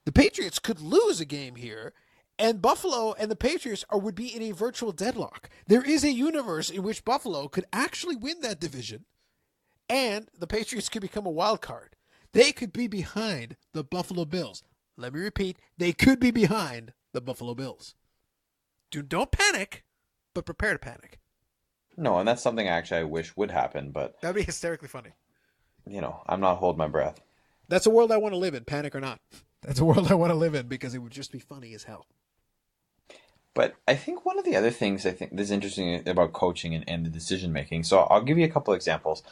The Patriots could lose a game here, and Buffalo and the Patriots would be in a virtual deadlock. There is a universe in which Buffalo could actually win that division, and the Patriots could become a wild card. They could be behind the Buffalo Bills. Let me repeat, they could be behind the Buffalo Bills. Don't panic, but prepare to panic. No, and that's something I wish would happen, but... That would be hysterically funny. I'm not holding my breath. That's a world I want to live in, panic or not. That's a world I want to live in because it would just be funny as hell. But I think one of the other things I think that's interesting about coaching and the decision-making, so I'll give you a couple of examples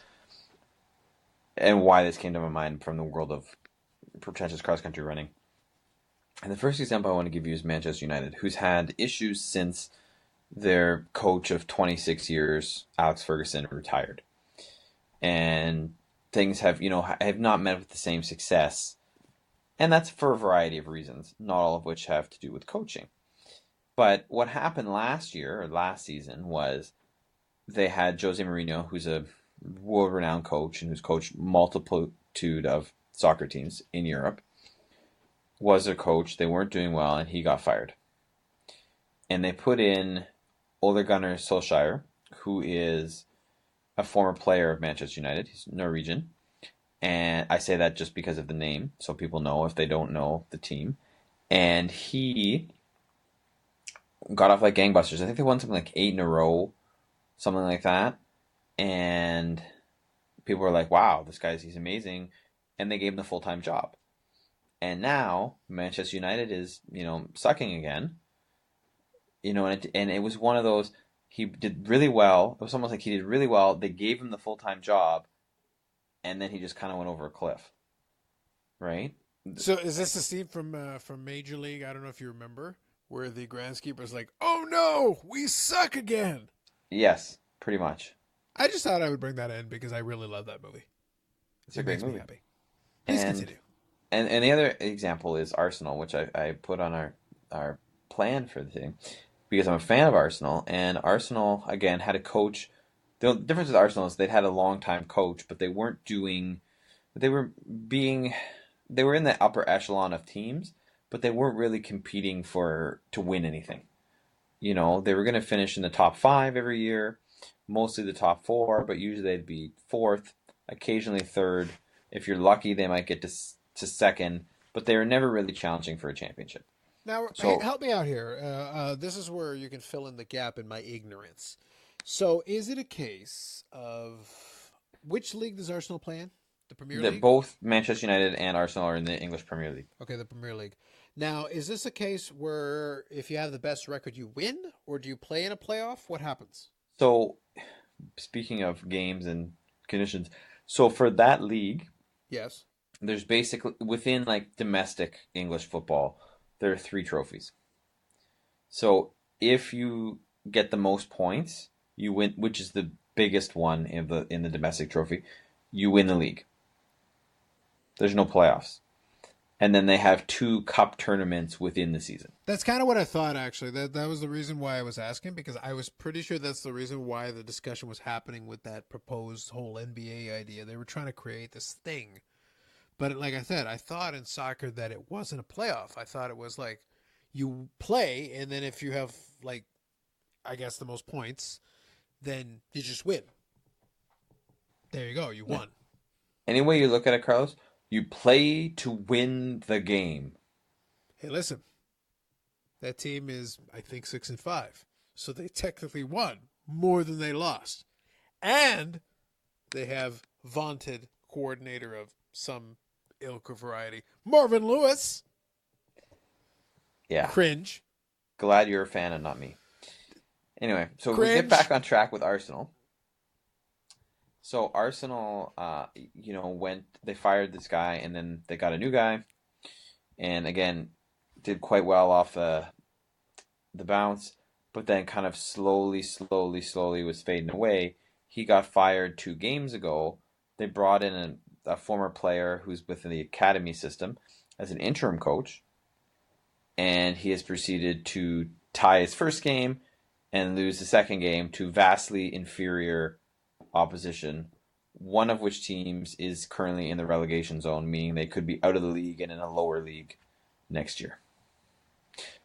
and why this came to my mind from the world of pretentious cross-country running. And the first example I want to give you is Manchester United, who's had issues since their coach of 26 years, Alex Ferguson, retired. And things have not met with the same success. And that's for a variety of reasons, not all of which have to do with coaching. But what happened last season was they had Jose Mourinho, who's a world-renowned coach and who's coached multitude of soccer teams in Europe, was their coach. They weren't doing well, and he got fired. And they put in Ole Gunnar Solskjaer, who is a former player of Manchester United. He's Norwegian. And I say that just because of the name, so people know if they don't know the team. And he got off like gangbusters. I think they won something like 8 in a row, something like that. And people were like, wow, he's amazing. And they gave him the full-time job. And now Manchester United is, sucking again. And it was one of those, he did really well. It was almost like he did really well. They gave him the full-time job, and then he just kind of went over a cliff. Right? So is this the scene from Major League? I don't know if you remember, where the groundskeeper's like, "Oh no, we suck again." Yes, pretty much. I just thought I would bring that in because I really love that movie. It's a great movie. Me happy. Please continue. And the other example is Arsenal, which I put on our plan for the thing because I'm a fan of Arsenal. And Arsenal, again, had a coach. The difference with Arsenal is they'd had a long-time coach, but they weren't doing... They were in the upper echelon of teams, but they weren't really competing to win anything. They were going to finish in the top 5 every year, mostly the top 4, but usually they'd be 4th, occasionally 3rd, If you're lucky, they might get to second, but they were never really challenging for a championship. Now, So help me out here. This is where you can fill in the gap in my ignorance. So, is it a case of which league does Arsenal play in? The Premier League? both Manchester United and Arsenal are in the English Premier League. Okay, the Premier League. Now, is this a case where if you have the best record, you win, or do you play in a playoff? What happens? So, speaking of games and conditions, so for that league, Yes. there's basically within like domestic English football, there are 3 trophies. So if you get the most points, you win, which is the biggest one in the domestic trophy, you win the league. There's no playoffs. And then they have 2 cup tournaments within the season. That's kind of what I thought, actually. That was the reason why I was asking, because I was pretty sure that's the reason why the discussion was happening with that proposed whole NBA idea. They were trying to create this thing. But like I said, I thought in soccer that it wasn't a playoff. I thought it was like you play, and then if you have, like, I guess the most points, then you just win. There you go. You won. Any way you look at it, Carlos, you play to win the game. Hey, listen. That team is, I think, 6-5. So they technically won more than they lost. And they have vaunted coordinator of some ilk or variety, Marvin Lewis. Yeah. Cringe. Glad you're a fan and not me. Anyway, so we Cringe. get back on track with Arsenal. So Arsenal, they fired this guy, and then they got a new guy, and again, did quite well off the bounce, but then kind of slowly was fading away. He got fired 2 games ago. They brought in a former player who's within the academy system as an interim coach, and he has proceeded to tie his first game and lose the second game to vastly inferior opposition, one of which teams is currently in the relegation zone, meaning they could be out of the league and in a lower league next year.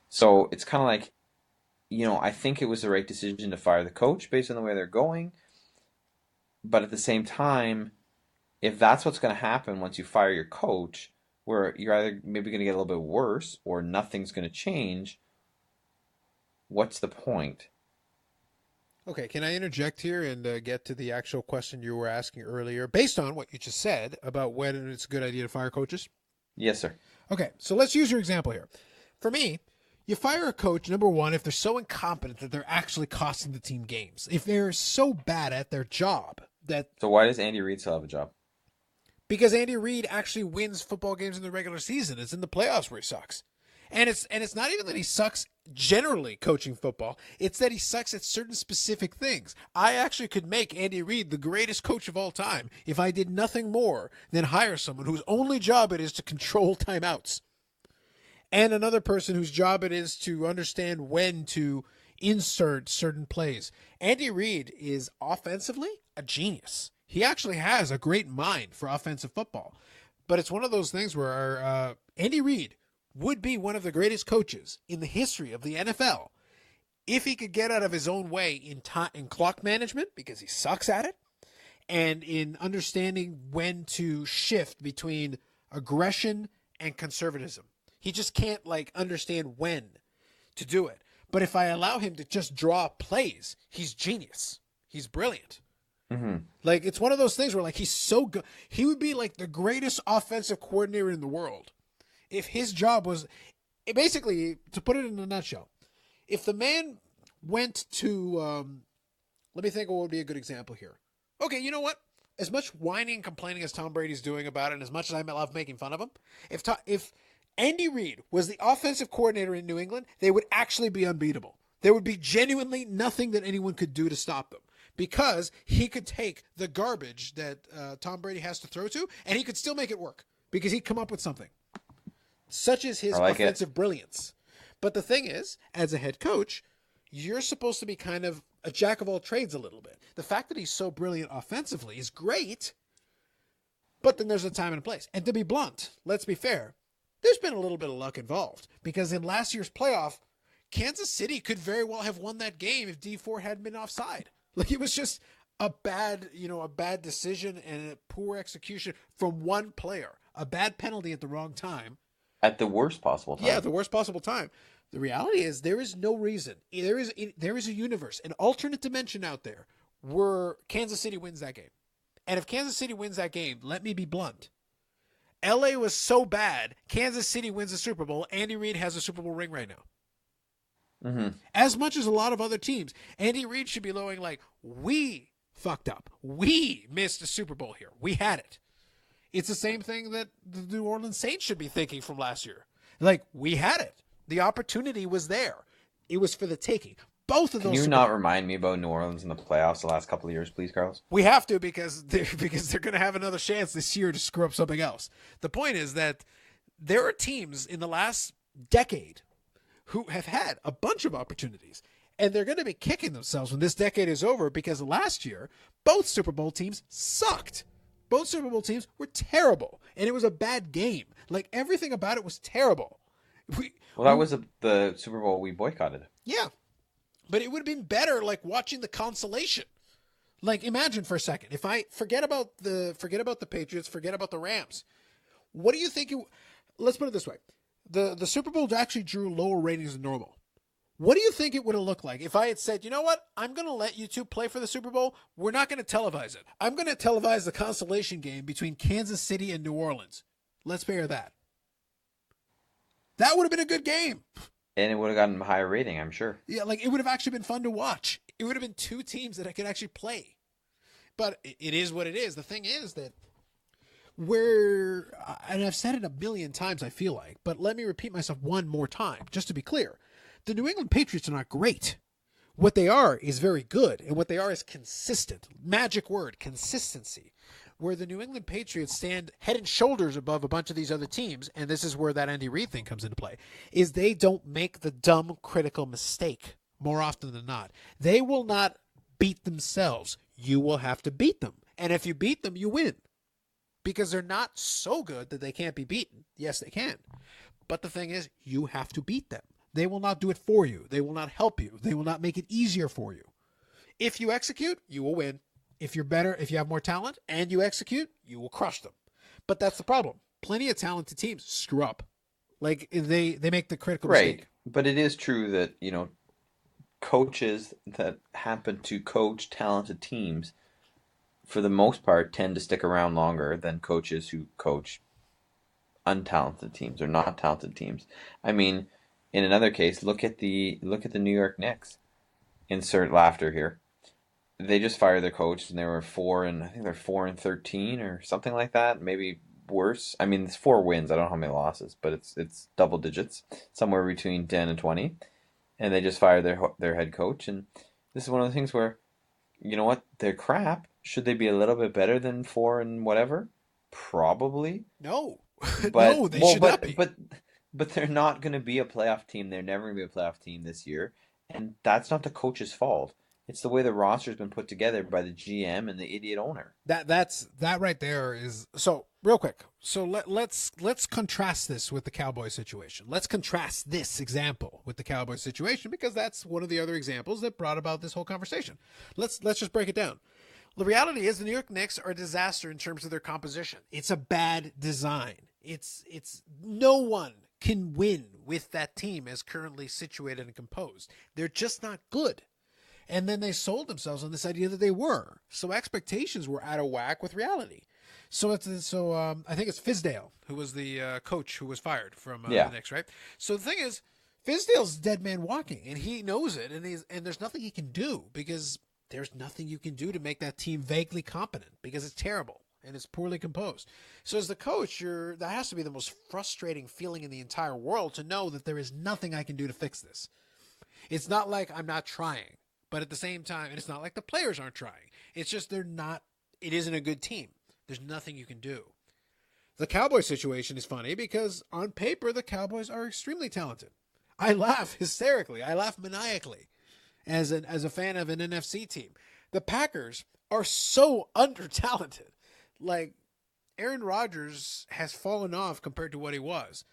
So it's kind of like, I think it was the right decision to fire the coach based on the way they're going. But at the same time, if that's what's going to happen once you fire your coach, where you're either maybe going to get a little bit worse or nothing's going to change, what's the point? Okay, can I interject here and get to the actual question you were asking earlier, based on what you just said about whether it's a good idea to fire coaches? Yes, sir. Okay, so let's use your example here. For me, you fire a coach, number one, if they're so incompetent that they're actually costing the team games. If they're so bad at their job that... So why does Andy Reid still have a job? Because Andy Reid actually wins football games in the regular season. It's in the playoffs where he sucks. And it's not even that he sucks generally coaching football. It's that he sucks at certain specific things. I actually could make Andy Reid the greatest coach of all time if I did nothing more than hire someone whose only job it is to control timeouts. And another person whose job it is to understand when to insert certain plays. Andy Reid is offensively a genius. He actually has a great mind for offensive football. But it's one of those things where Andy Reid would be one of the greatest coaches in the history of the NFL if he could get out of his own way in clock management, because he sucks at it, and in understanding when to shift between aggression and conservatism. He just can't understand when to do it. But if I allow him to just draw plays, he's genius. He's brilliant. Mm-hmm. It's one of those things where he's so good. He would be the greatest offensive coordinator in the world if his job was, basically, to put it in a nutshell, if the man went to, let me think of what would be a good example here. Okay, you know what? As much whining and complaining as Tom Brady's doing about it, and as much as I love making fun of him, if Andy Reid was the offensive coordinator in New England, they would actually be unbeatable. There would be genuinely nothing that anyone could do to stop them, because he could take the garbage that Tom Brady has to throw to, and he could still make it work, because he'd come up with something. Such is his offensive brilliance. But the thing is, as a head coach, you're supposed to be kind of a jack of all trades a little bit. The fact that he's so brilliant offensively is great, but then there's a time and a place. And to be blunt, let's be fair, there's been a little bit of luck involved, because in last year's playoff, Kansas City could very well have won that game if D4 hadn't been offside. It was just a bad decision and a poor execution from one player, a bad penalty at the wrong time. At the worst possible time. Yeah, the worst possible time. The reality is there is no reason. There is a universe, an alternate dimension out there where Kansas City wins that game. And if Kansas City wins that game, let me be blunt. LA was so bad, Kansas City wins the Super Bowl. Andy Reid has a Super Bowl ring right now. Mm-hmm. As much as a lot of other teams, Andy Reid should be going like, we fucked up. We missed a Super Bowl here. We had it. It's the same thing that the New Orleans Saints should be thinking from last year. Like, we had it. The opportunity was there. It was for the taking. Both of those. Can you not remind me about New Orleans in the playoffs the last couple of years, please, Carlos? We have to because they're going to have another chance this year to screw up something else. The point is that there are teams in the last decade who have had a bunch of opportunities, and they're going to be kicking themselves when this decade is over because last year, both Super Bowl teams sucked. Both Super Bowl teams were terrible, and it was a bad game. Like, everything about it was terrible. That was the Super Bowl we boycotted. Yeah. But it would have been better, like, watching the consolation. Like, imagine for a second, if I forget about the Patriots, forget about the Rams. What do you think? Let's put it this way: the Super Bowl actually drew lower ratings than normal. What do you think it would have looked like if I had said, you know what, I'm going to let you two play for the Super Bowl. We're not going to televise it. I'm going to televise the consolation game between Kansas City and New Orleans. Let's pair that. That would have been a good game. And it would have gotten a higher rating, I'm sure. Yeah, like, it would have actually been fun to watch. It would have been two teams that I could actually play. But it is what it is. The thing is that and I've said it a million times, I feel like, but let me repeat myself one more time, just to be clear. The New England Patriots are not great. What they are is very good, and what they are is consistent. Magic word, consistency. Where the New England Patriots stand head and shoulders above a bunch of these other teams, and this is where that Andy Reid thing comes into play, is they don't make the dumb, critical mistake more often than not. They will not beat themselves. You will have to beat them. And if you beat them, you win. Because they're not so good that they can't be beaten. Yes, they can. But the thing is, you have to beat them. They will not do it for you. They will not help you. They will not make it easier for you. If you execute, you will win. If you're better, if you have more talent and you execute, you will crush them. But that's the problem. Plenty of talented teams screw up. Like, they make the critical mistake. Right. But it is true that, coaches that happen to coach talented teams, for the most part, tend to stick around longer than coaches who coach untalented teams or not talented teams. I mean, in another case, look at the New York Knicks. Insert laughter here. They just fired their coach, and they were 4-13 or something like that, maybe worse. I mean, it's 4 wins. I don't know how many losses, but it's double digits, somewhere between 10 and 20. And they just fired their head coach. And this is one of the things where, you know what, they're crap. Should they be a little bit better than 4 and whatever? Probably. No, but, no, they should not be. But they're not going to be a playoff team. They're never going to be a playoff team this year, and that's not the coach's fault. It's the way the roster's been put together by the GM and the idiot owner. That right there is so real quick. So let's contrast this with the Cowboys situation. Let's contrast this example with the Cowboys situation because that's one of the other examples that brought about this whole conversation. Let's just break it down. The reality is the New York Knicks are a disaster in terms of their composition. It's a bad design. It's no one can win with that team as currently situated and composed. They're just not good. And then they sold themselves on this idea that they were. So expectations were out of whack with reality. So I think it's Fizdale who was the coach who was fired from the Knicks, right? So the thing is, Fizdale's dead man walking, and he knows it, and there's nothing he can do because there's nothing you can do to make that team vaguely competent because it's terrible and it's poorly composed. So as the coach, that has to be the most frustrating feeling in the entire world to know that there is nothing I can do to fix this. It's not like I'm not trying. But at the same time, and it's not like the players aren't trying. It's just it isn't a good team. There's nothing you can do. The Cowboys situation is funny because on paper, the Cowboys are extremely talented. I laugh hysterically. I laugh maniacally as a fan of an NFC team. The Packers are so under-talented. Like, Aaron Rodgers has fallen off compared to what he was.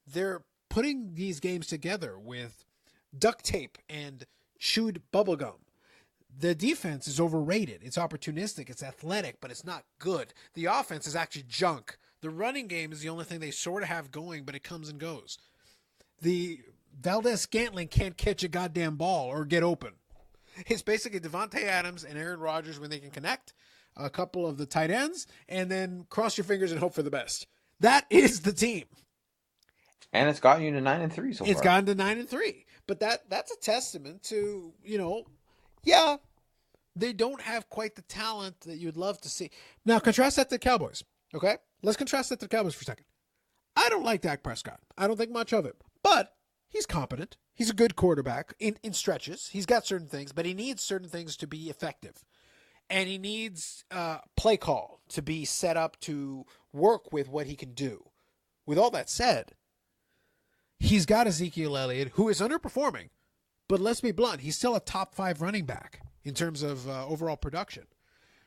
They're putting these games together with duct tape and chewed bubblegum. The defense is overrated. It's opportunistic. It's athletic, but it's not good. The offense is actually junk. The running game is the only thing they sort of have going, but it comes and goes. The Valdez-Scantling can't catch a goddamn ball or get open. It's basically Devontae Adams and Aaron Rodgers when they can connect, a couple of the tight ends, and then cross your fingers and hope for the best. That is the team. And it's gotten you to 9-3 so far. It's gotten to 9-3. But that's a testament to, yeah, they don't have quite the talent that you'd love to see. Now, contrast that to the Cowboys, okay? Let's contrast that to the Cowboys for a second. I don't like Dak Prescott. I don't think much of him. But he's competent. He's a good quarterback in stretches. He's got certain things, but he needs certain things to be effective. And he needs play call to be set up to work with what he can do. With all that said, he's got Ezekiel Elliott, who is underperforming. But let's be blunt, he's still a top 5 running back in terms of overall production.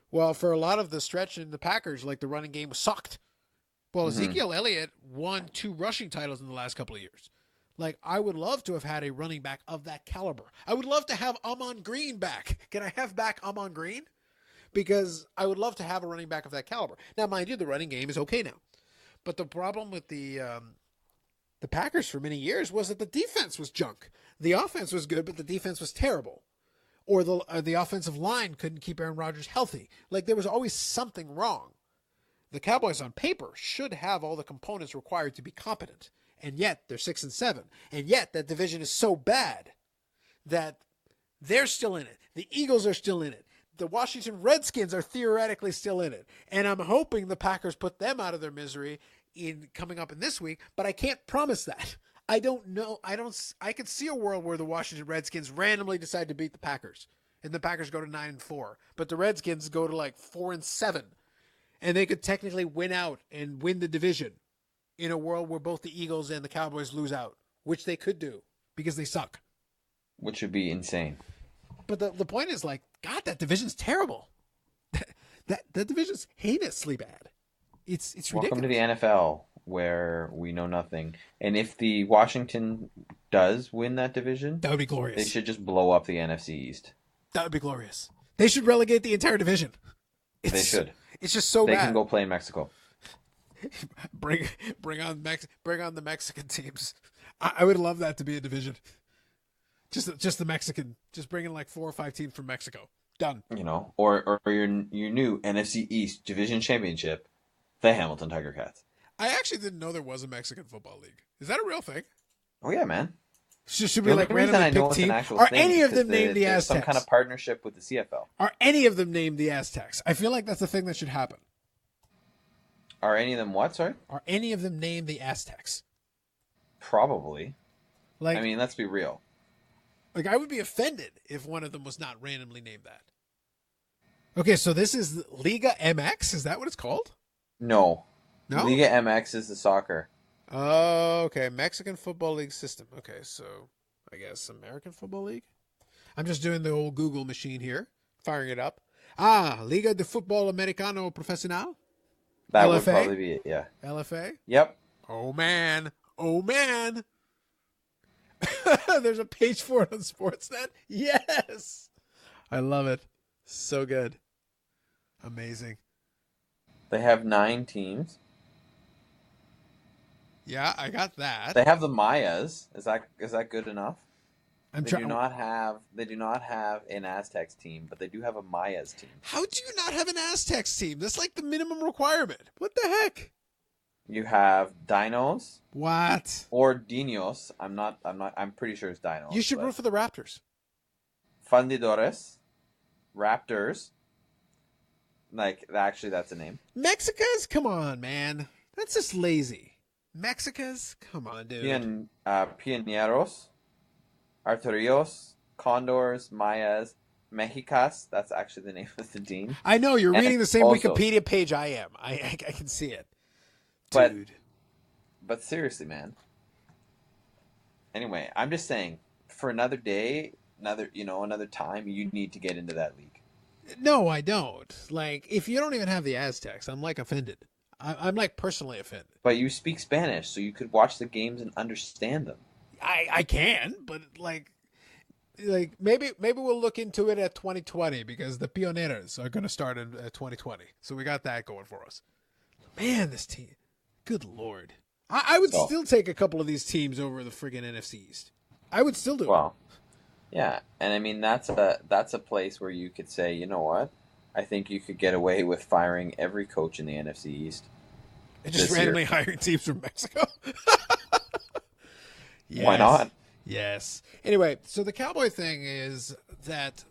Well, for a lot of the stretch in the Packers, like the running game was sucked. Well, Ezekiel Elliott won 2 rushing titles in the last couple of years. Like, I would love to have had a running back of that caliber. I would love to have Amon Green back. Can I have back Amon Green? Because I would love to have a running back of that caliber. Now, mind you, the running game is okay now. But the problem with the Packers for many years was that the defense was junk. The offense was good, but the defense was terrible. Or the offensive line couldn't keep Aaron Rodgers healthy. Like, there was always something wrong. The Cowboys on paper should have all the components required to be competent. And yet they're 6-7. And yet that division is so bad that they're still in it. The Eagles are still in it. The Washington Redskins are theoretically still in it. And I'm hoping the Packers put them out of their misery in coming up in this week, but I can't promise that. I don't know. I could see a world where the Washington Redskins randomly decide to beat the Packers and the Packers go to 9-4, but the Redskins go to like 4-7 and they could technically win out and win the division in a world where both the Eagles and the Cowboys lose out, which they could do because they suck. Which would be insane. But the point is, like, God, that division's terrible. that division's heinously bad. It's ridiculous. Welcome to the NFL, where we know nothing. And if the Washington does win that division, that would be glorious. They should just blow up the NFC East. That would be glorious. They should relegate the entire division. They should. It's just so bad. They can go play in Mexico. bring on the Mexican teams. I would love that to be a division. Just the Mexican. Just bring in like 4 or 5 teams from Mexico. Done. Or your new NFC East Division Championship, the Hamilton Tiger Cats. I actually didn't know there was a Mexican football league. Is that a real thing? Oh yeah, man. Should we like randomly pick teams? Are any of them named the Aztecs? Some kind of partnership with the CFL. Are any of them named the Aztecs? I feel like that's the thing that should happen. Are any of them what? Sorry. Are any of them named the Aztecs? Probably. Like, I mean, let's be real. Like, I would be offended if one of them was not randomly named that. Okay, so this is Liga MX? Is that what it's called? No. No? Liga MX is the soccer. Oh, okay. Mexican Football League system. Okay, so I guess American Football League? I'm just doing the old Google machine here, firing it up. Liga de Fútbol Americano Profesional? That LFA? Would probably be it, yeah. LFA? Yep. Oh, man. There's a page for it on Sportsnet. Yes. I love it. So good. Amazing. They have 9 teams. Yeah, I got that. They have the Mayas. Is that good enough? They do not have an Aztecs team, but they do have a Mayas team. How do you not have an Aztecs team? That's like the minimum requirement. What the heck? You have Dinos. What? Or Dinos. I'm pretty sure it's Dinos. You should root for the Raptors. Fundidores. Raptors. Like, actually, that's a name. Mexicas? Come on, man. That's just lazy. Mexicas? Come on, dude. Pioneros. Arturios. Condors. Mayas. Mexicas. That's actually the name of the team. I know. You're reading the same Wikipedia page I am. I can see it. Dude. But seriously, man. Anyway, I'm just saying, for another day, another time, you need to get into that league. No, I don't. Like, if you don't even have the Aztecs, I'm like offended. I'm like personally offended. But you speak Spanish, so you could watch the games and understand them. I can, but like, like maybe we'll look into it at 2020 because the Pioneers are going to start in 2020. So we got that going for us. Man, this team. Good Lord. I would still take a couple of these teams over the friggin' NFC East. I would still do it. Well, yeah. And I mean, that's a place where you could say, you know what? I think you could get away with firing every coach in the NFC East. And just randomly hiring teams from Mexico? Yes. Why not? Yes. Anyway, so the Cowboy thing is that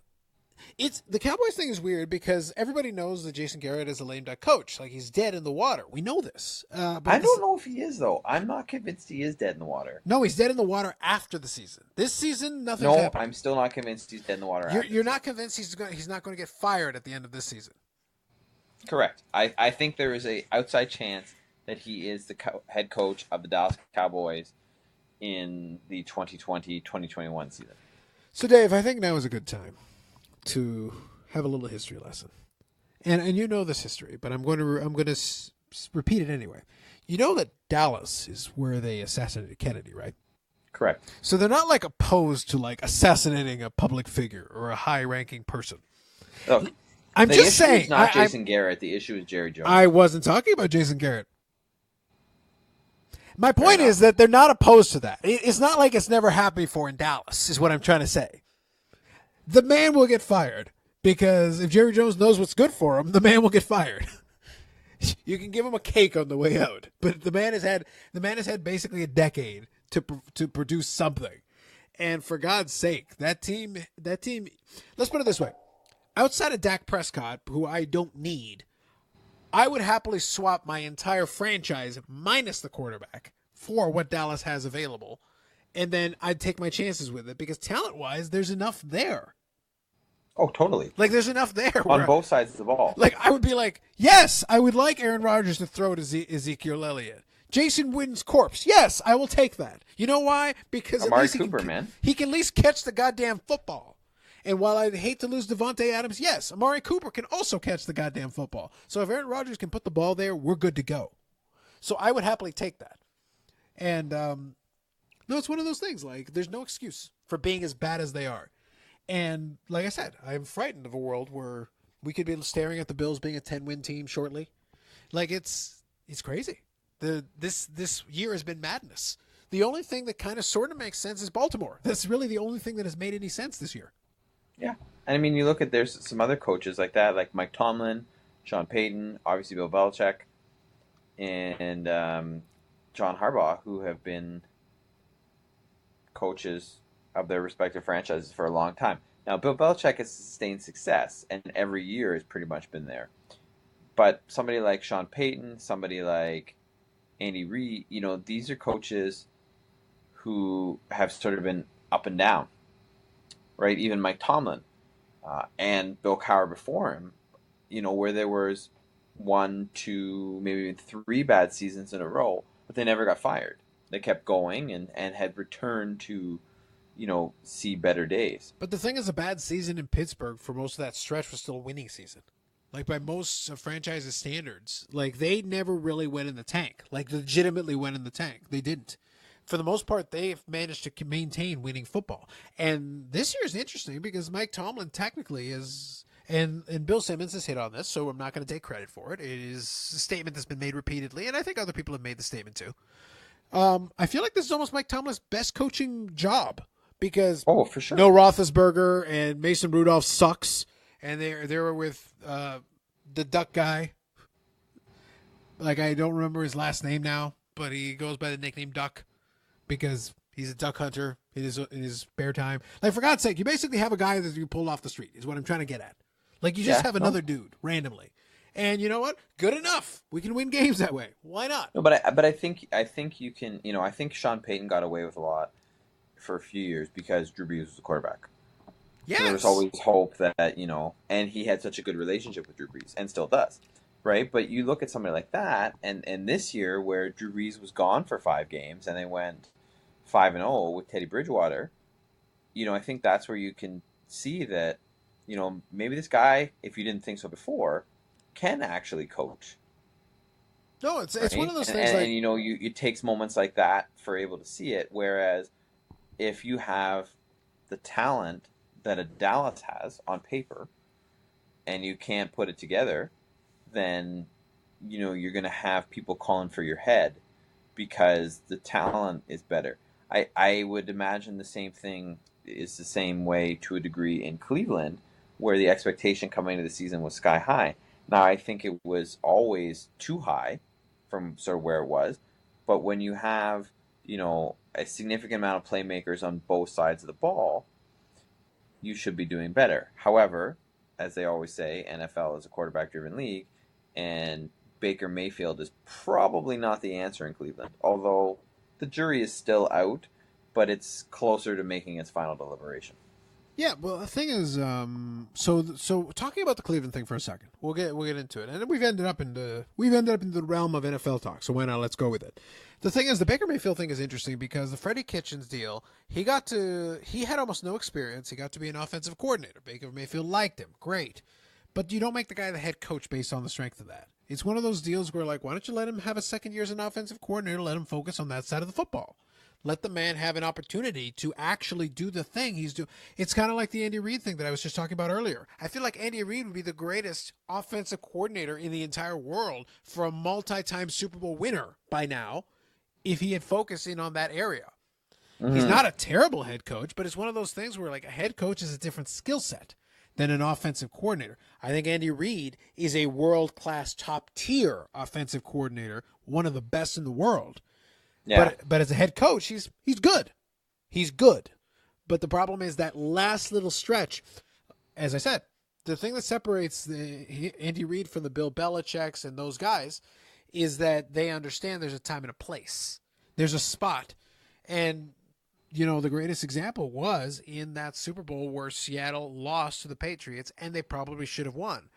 the Cowboys thing is weird because everybody knows that Jason Garrett is a lame duck coach. Like, he's dead in the water. We know this. But I don't know if he is, though. I'm not convinced he is dead in the water. No, he's dead in the water after the season. This season, nothing's happened. No, I'm still not convinced he's dead in the water. You're not convinced he's not going to get fired at the end of this season? Correct. I think there is a outside chance that he is the head coach of the Dallas Cowboys in the 2020-2021 season. So, Dave, I think now is a good time to have a little history lesson. And you know this history, but I'm going to repeat it anyway. You know that Dallas is where they assassinated Kennedy, right? Correct. So they're not like opposed to like assassinating a public figure or a high-ranking person. Look, I'm just saying. The issue is not Jason Garrett. The issue is Jerry Jones. I wasn't talking about Jason Garrett. My point is that they're not opposed to that. It's not like it's never happened before in Dallas, is what I'm trying to say. The man will get fired because if Jerry Jones knows what's good for him, the man will get fired. You can give him a cake on the way out, but the man has had basically a decade to produce something. And for God's sake, that team, let's put it this way. Outside of Dak Prescott, who I don't need, I would happily swap my entire franchise minus the quarterback for what Dallas has available. And then I'd take my chances with it because talent-wise, there's enough there. Oh, totally. Like, there's enough there. On both sides of the ball. Like, I would be like, yes, I would like Aaron Rodgers to throw to Ezekiel Elliott. Jason Witten's corpse. Yes, I will take that. You know why? Because Amari Cooper, man. He can at least catch the goddamn football. And while I hate to lose Devontae Adams, yes, Amari Cooper can also catch the goddamn football. So if Aaron Rodgers can put the ball there, we're good to go. So I would happily take that. And, no, it's one of those things. Like, there's no excuse for being as bad as they are. And like I said, I'm frightened of a world where we could be staring at the Bills being a 10-win team shortly. Like, it's crazy. This year has been madness. The only thing that kind of sort of makes sense is Baltimore. That's really the only thing that has made any sense this year. Yeah. And I mean, you look at, there's some other coaches like that, like Mike Tomlin, Sean Payton, obviously Bill Belichick, and John Harbaugh, who have been coaches of their respective franchises for a long time. Now, Bill Belichick has sustained success, and every year has pretty much been there. But somebody like Sean Payton, somebody like Andy Reid, these are coaches who have sort of been up and down. Right, even Mike Tomlin and Bill Cowher before him, where there was 1, 2, maybe even 3 bad seasons in a row, but they never got fired. They kept going and had returned to, see better days. But the thing is, a bad season in Pittsburgh for most of that stretch was still a winning season. Like, by most franchises' standards, like, they never really went in the tank. Like, legitimately went in the tank. They didn't. For the most part, they've managed to maintain winning football. And this year is interesting because Mike Tomlin technically is, and Bill Simmons has hit on this, so I'm not going to take credit for it. It is a statement that's been made repeatedly, and I think other people have made the statement too. I feel like this is almost Mike Tomlin's best coaching job because for sure. No Roethlisberger and Mason Rudolph sucks, and they were with the Duck guy. Like, I don't remember his last name now, but he goes by the nickname Duck. Because he's a duck hunter in his spare time. Like, for God's sake, you basically have a guy that you pulled off the street, is what I'm trying to get at. Like, you just have another dude randomly. And you know what? Good enough. We can win games that way. Why not? No, but I think you can, I think Sean Payton got away with a lot for a few years because Drew Brees was the quarterback. Yes. So there was always hope that, and he had such a good relationship with Drew Brees and still does. Right? But you look at somebody like that, and this year where Drew Brees was gone for 5 games and they went 5-0 with Teddy Bridgewater, I think that's where you can see that, maybe this guy, if you didn't think so before, can actually coach. No, it's right? One of those things. And it takes moments like that for able to see it. Whereas if you have the talent that a Dallas has on paper, and you can't put it together, then you're going to have people calling for your head because the talent is better. I would imagine the same thing is the same way to a degree in Cleveland, where the expectation coming into the season was sky high. Now, I think it was always too high from sort of where it was, but when you have, a significant amount of playmakers on both sides of the ball, you should be doing better. However, as they always say, NFL is a quarterback-driven league, and Baker Mayfield is probably not the answer in Cleveland, although the jury is still out, but it's closer to making its final deliberation. Yeah, well, the thing is, so talking about the Cleveland thing for a second, we'll get into it, and we've ended up in the realm of NFL talk. So why not? Let's go with it. The thing is, the Baker Mayfield thing is interesting because the Freddie Kitchens deal, he had almost no experience. He got to be an offensive coordinator. Baker Mayfield liked him, great, but you don't make the guy the head coach based on the strength of that. It's one of those deals where, like, why don't you let him have a second year as an offensive coordinator? Let him focus on that side of the football. Let the man have an opportunity to actually do the thing he's doing. It's kind of like the Andy Reid thing that I was just talking about earlier. I feel like Andy Reid would be the greatest offensive coordinator in the entire world for a multi-time Super Bowl winner by now if he had focused in on that area. Mm-hmm. He's not a terrible head coach, but it's one of those things where, like, a head coach is a different skill set than an offensive coordinator. I think Andy Reid is a world-class top-tier offensive coordinator, one of the best in the world. Yeah. But as a head coach, he's good. He's good. But the problem is that last little stretch, as I said, the thing that separates the Andy Reid from the Bill Belichick's and those guys is that they understand there's a time and a place. There's a spot. And, the greatest example was in that Super Bowl where Seattle lost to the Patriots, and they probably should have won.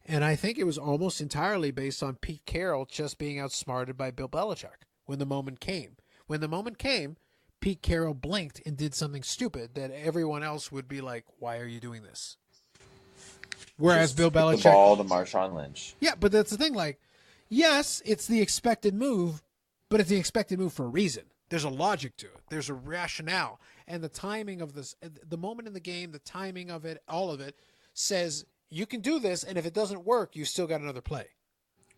And I think it was almost entirely based on Pete Carroll just being outsmarted by Bill Belichick. When the moment came. When the moment came, Pete Carroll blinked and did something stupid that everyone else would be like, why are you doing this? Whereas just Bill Belichick... the ball to Marshawn Lynch. Yeah, but that's the thing. Like, yes, it's the expected move, but it's the expected move for a reason. There's a logic to it. There's a rationale. And the timing of this, the moment in the game, the timing of it, all of it, says you can do this, and if it doesn't work, you still got another play.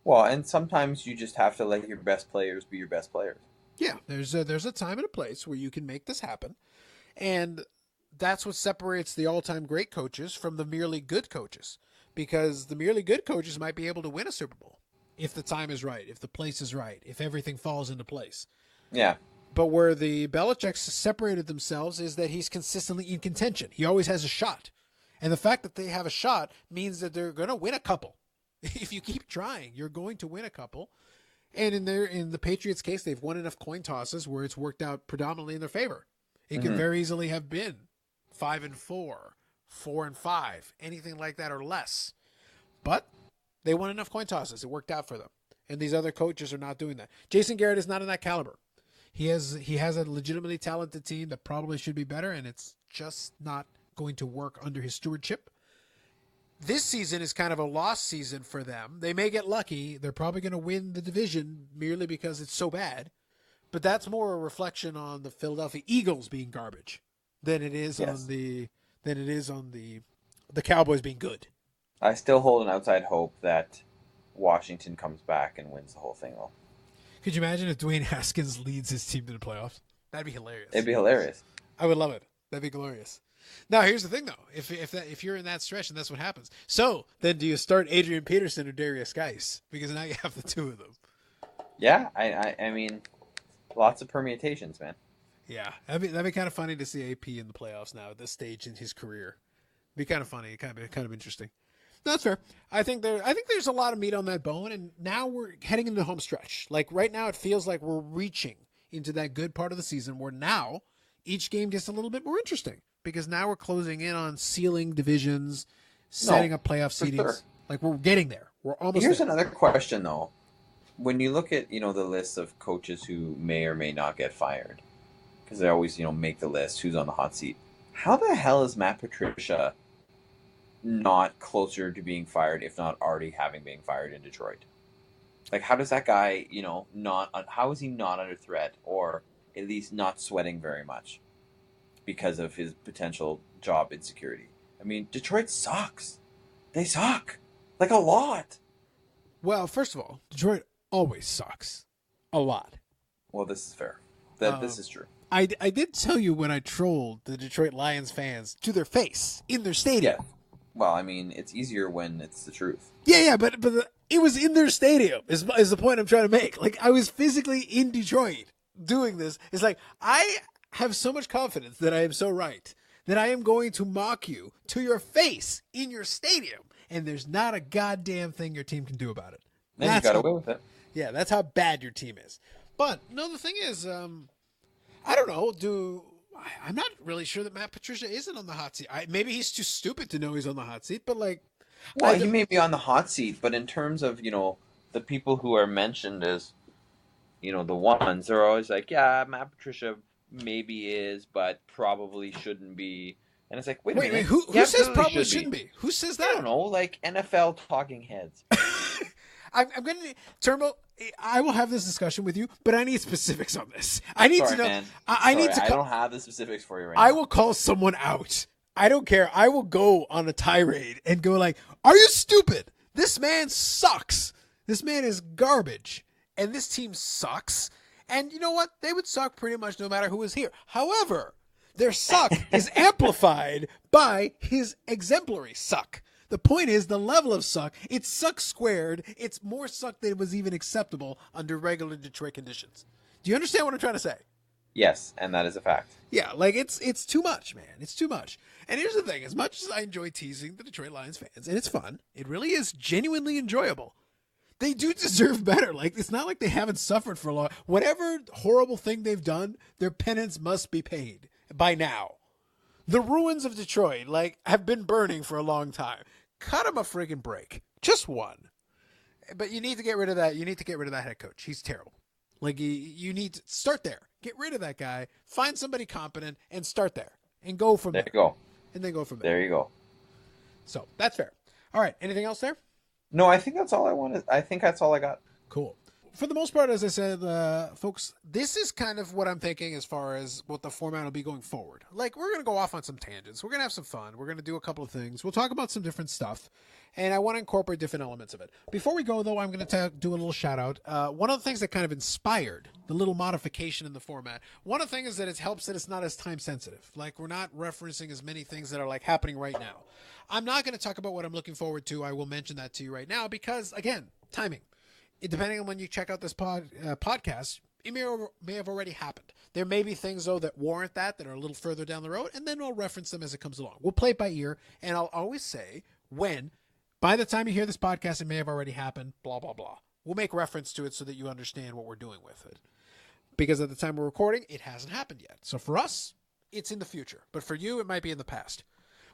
Well, and sometimes you just have to let your best players be your best players. Yeah, there's a time and a place where you can make this happen. And that's what separates the all-time great coaches from the merely good coaches. Because the merely good coaches might be able to win a Super Bowl if the time is right, if the place is right, if everything falls into place. Yeah. But where the Belichick's separated themselves is that he's consistently in contention. He always has a shot. And the fact that they have a shot means that they're going to win a couple. If you keep trying, you're going to win a couple. And in the Patriots' case, they've won enough coin tosses where it's worked out predominantly in their favor. It could very easily have been 5-4, 4-5, anything like that or less. But they won enough coin tosses. It worked out for them. And these other coaches are not doing that. Jason Garrett is not in that caliber. He has a legitimately talented team that probably should be better, and it's just not going to work under his stewardship. This season is kind of a lost season for them. They may get lucky. They're probably going to win the division merely because it's so bad. But that's more a reflection on the Philadelphia Eagles being garbage than it is on the Cowboys being good. I still hold an outside hope that Washington comes back and wins the whole thing, though. Could you imagine if Dwayne Haskins leads his team to the playoffs? That'd be hilarious. It'd be hilarious. I would love it. That'd be glorious. Now, here's the thing, though. If you're in that stretch and that's what happens. So, then do you start Adrian Peterson or Darius Geis? Because now you have the two of them. Yeah, I mean, lots of permutations, man. Yeah, that'd be kind of funny to see AP in the playoffs now at this stage in his career. It'd be kind of funny, kind of interesting. No, that's fair. I think there's a lot of meat on that bone, and now we're heading into the home stretch. Like right now, it feels like we're reaching into that good part of the season where now each game gets a little bit more interesting. Because now we're closing in on sealing divisions, setting up playoff seedings. Sure. Like we're getting there. We're almost Here's there. Another question, though. When you look at, the list of coaches who may or may not get fired, because they always, make the list, who's on the hot seat. How the hell is Matt Patricia not closer to being fired, if not already having been fired in Detroit? Like, how does that guy, how is he not under threat, or at least not sweating very much? because of his potential job insecurity. I mean, Detroit sucks. They suck. Like a lot. Well, first of all, Detroit always sucks. A lot. Well, this is fair. This is true. I did tell you when I trolled the Detroit Lions fans to their face in their stadium. Yeah. Well, I mean, it's easier when it's the truth. Yeah, but it was in their stadium is the point I'm trying to make. Like, I was physically in Detroit doing this. It's like, I have so much confidence that I am so right that I am going to mock you to your face in your stadium, and there's not a goddamn thing your team can do about it. And you got away with it. Yeah, that's how bad your team is. But, no, the thing is, I don't know, I'm not really sure that Matt Patricia isn't on the hot seat. Maybe he's too stupid to know he's on the hot seat, but like... Well, he may be on the hot seat, but in terms of, the people who are mentioned as, the ones, they're always like, yeah, Matt Patricia maybe is, but probably shouldn't be. And it's like, wait a minute. Who says probably shouldn't be? Who says that? I don't know, like NFL talking heads. I'm going to... Turnbull, I will have this discussion with you, but I need specifics on this. I need to know... Man. I don't have the specifics for you right now. I will call someone out. I don't care. I will go on a tirade and go like, are you stupid? This man sucks. This man is garbage. And this team sucks. And you know what? They would suck pretty much no matter who was here. However, their suck is amplified by his exemplary suck. The point is the level of suck. It's suck squared. It's more suck than was even acceptable under regular Detroit conditions. Do you understand what I'm trying to say? Yes, and that is a fact. Yeah, like it's too much, man. It's too much. And here's the thing. As much as I enjoy teasing the Detroit Lions fans, and it's fun, it really is genuinely enjoyable. They do deserve better. Like, it's not like they haven't suffered for a long... Whatever horrible thing they've done, their penance must be paid by now. The ruins of Detroit, like, have been burning for a long time. Cut them a friggin' break. Just one. But you need to get rid of that. You need to get rid of that head coach. He's terrible. Like, you need to start there. Get rid of that guy. Find somebody competent and start there. And go from there. There you go. And then go from there. There you go. So, that's fair. All right. Anything else there? No, I think that's all I wanted. I think that's all I got. Cool. For the most part, as I said, folks, this is kind of what I'm thinking as far as what the format will be going forward. Like, we're going to go off on some tangents. We're going to have some fun. We're going to do a couple of things. We'll talk about some different stuff, and I want to incorporate different elements of it. Before we go, though, I'm going to do a little shout-out. One of the things that kind of inspired the little modification in the format, one of the things is that it helps that it's not as time-sensitive. Like, we're not referencing as many things that are, like, happening right now. I'm not going to talk about what I'm looking forward to. I will mention that to you right now because, again, timing. Depending on when you check out this podcast, it may have already happened. There may be things, though, that warrant that are a little further down the road, and then I'll reference them as it comes along. We'll play it by ear, and I'll always say when, by the time you hear this podcast, it may have already happened, blah, blah, blah. We'll make reference to it so that you understand what we're doing with it. Because at the time we're recording, it hasn't happened yet. So for us, it's in the future. But for you, it might be in the past.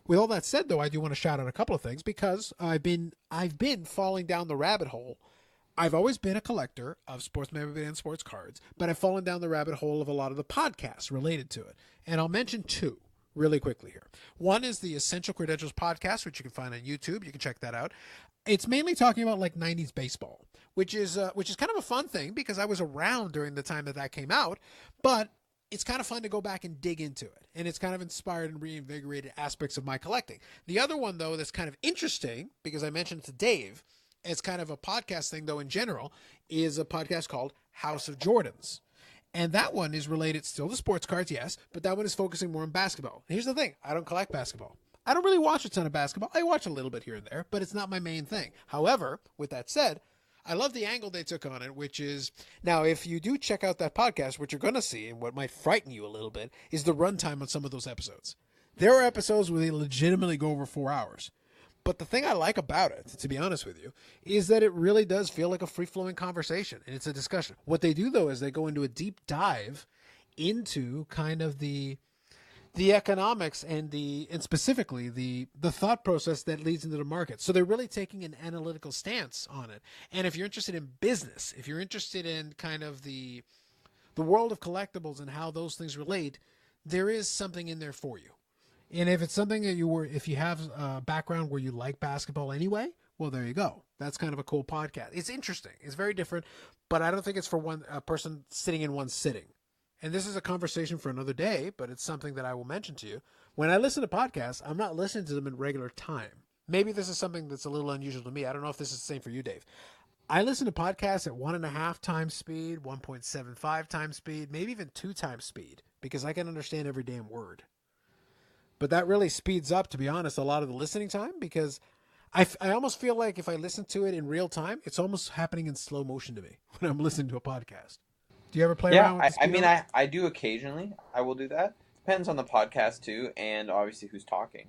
With all that said, though, I do want to shout out a couple of things because I've been falling down the rabbit hole. I've always been a collector of sports memorabilia and sports cards, but I've fallen down the rabbit hole of a lot of the podcasts related to it. And I'll mention two really quickly here. One is the Essential Credentials podcast, which you can find on YouTube. You can check that out. It's mainly talking about like 90s baseball, which is kind of a fun thing because I was around during the time that came out, but it's kind of fun to go back and dig into it. And it's kind of inspired and reinvigorated aspects of my collecting. The other one, though, that's kind of interesting, because I mentioned it to Dave, as kind of a podcast thing, though, in general, is a podcast called House of Jordans. And that one is related still to sports cards, yes, but that one is focusing more on basketball. And here's the thing. I don't collect basketball. I don't really watch a ton of basketball. I watch a little bit here and there, but it's not my main thing. However, with that said, I love the angle they took on it, which is, now if you do check out that podcast, what you're going to see, and what might frighten you a little bit, is the runtime on some of those episodes. There are episodes where they legitimately go over 4 hours. But the thing I like about it, to be honest with you, is that it really does feel like a free-flowing conversation, and it's a discussion. What they do, though, is they go into a deep dive into kind of the economics and specifically the thought process that leads into the market. So they're really taking an analytical stance on it. And if you're interested in business, if you're interested in kind of the world of collectibles and how those things relate, there is something in there for you. And if it's something that if you have a background where you like basketball anyway, well, there you go. That's kind of a cool podcast. It's interesting. It's very different, but I don't think it's for a person sitting in one sitting. and this is a conversation for another day, but it's something that I will mention to you. When I listen to podcasts, I'm not listening to them in regular time. Maybe this is something that's a little unusual to me. I don't know if this is the same for you, Dave. I listen to podcasts at 1.5 times speed, 1.75 times speed, maybe even 2 times speed, because I can understand every damn word. But that really speeds up, to be honest, a lot of the listening time, because I almost feel like if I listen to it in real time, it's almost happening in slow motion to me when I'm listening to a podcast. Do you ever play around with the speed? I do occasionally. I will do that. Depends on the podcast too, and obviously who's talking.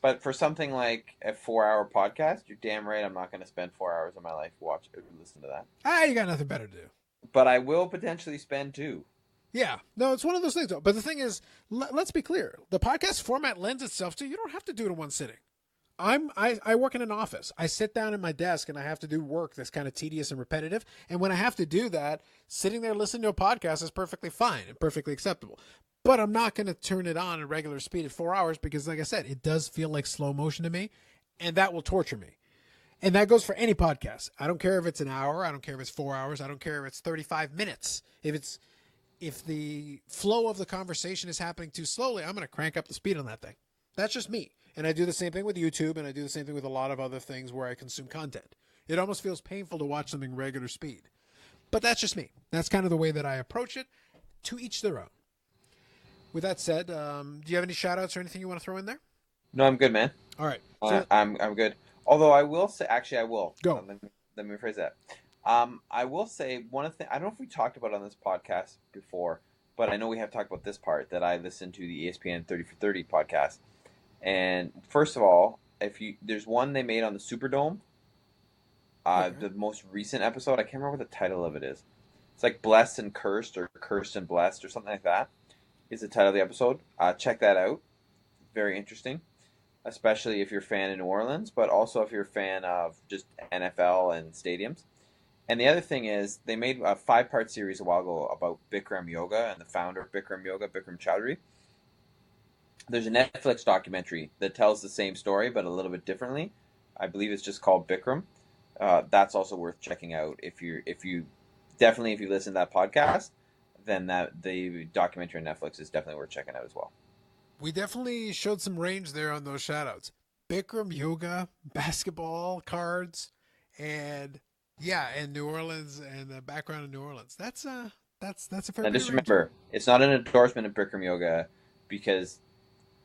But for something like a 4-hour podcast, you're damn right I'm not going to spend 4 hours of my life listen to that. You got nothing better to do. But I will potentially spend 2. Yeah. No, it's one of those things, though. But the thing is, let's be clear. The podcast format lends itself to, you don't have to do it in one sitting. I work in an office. I sit down at my desk and I have to do work that's kind of tedious and repetitive. And when I have to do that, sitting there listening to a podcast is perfectly fine and perfectly acceptable. But I'm not going to turn it on at regular speed at 4 hours because, like I said, it does feel like slow motion to me, and that will torture me. And that goes for any podcast. I don't care if it's an hour. I don't care if it's 4 hours. I don't care if it's 35 minutes. If the flow of the conversation is happening too slowly, I'm going to crank up the speed on that thing. That's just me. And I do the same thing with YouTube, and I do the same thing with a lot of other things where I consume content. It almost feels painful to watch something regular speed. But that's just me. That's kind of the way that I approach it. To each their own. With that said, do you have any shout-outs or anything you want to throw in there? No, I'm good, man. All right. I'm good. Although I will say, actually, I will. Go. Let me rephrase that. I will say one of the things, I don't know if we talked about it on this podcast before, but I know we have talked about this part, that I listened to the ESPN 30 for 30 podcast. And first of all, there's one they made on the Superdome, the most recent episode. I can't remember what the title of it is. It's like Blessed and Cursed, or Cursed and Blessed, or something like that is the title of the episode. Check that out. Very interesting, especially if you're a fan of New Orleans, but also if you're a fan of just NFL and stadiums. And the other thing is, they made a 5-part series a while ago about Bikram Yoga and the founder of Bikram Yoga, Bikram Choudhury. There's a Netflix documentary that tells the same story, but a little bit differently. I believe it's just called Bikram. That's also worth checking out. If you listen to that podcast, then the documentary on Netflix is definitely worth checking out as well. We definitely showed some range there on those shout-outs. Bikram Yoga, basketball cards, and New Orleans, and the background in New Orleans. That's a fair. Now just remember, it's not an endorsement of Bikram Yoga because,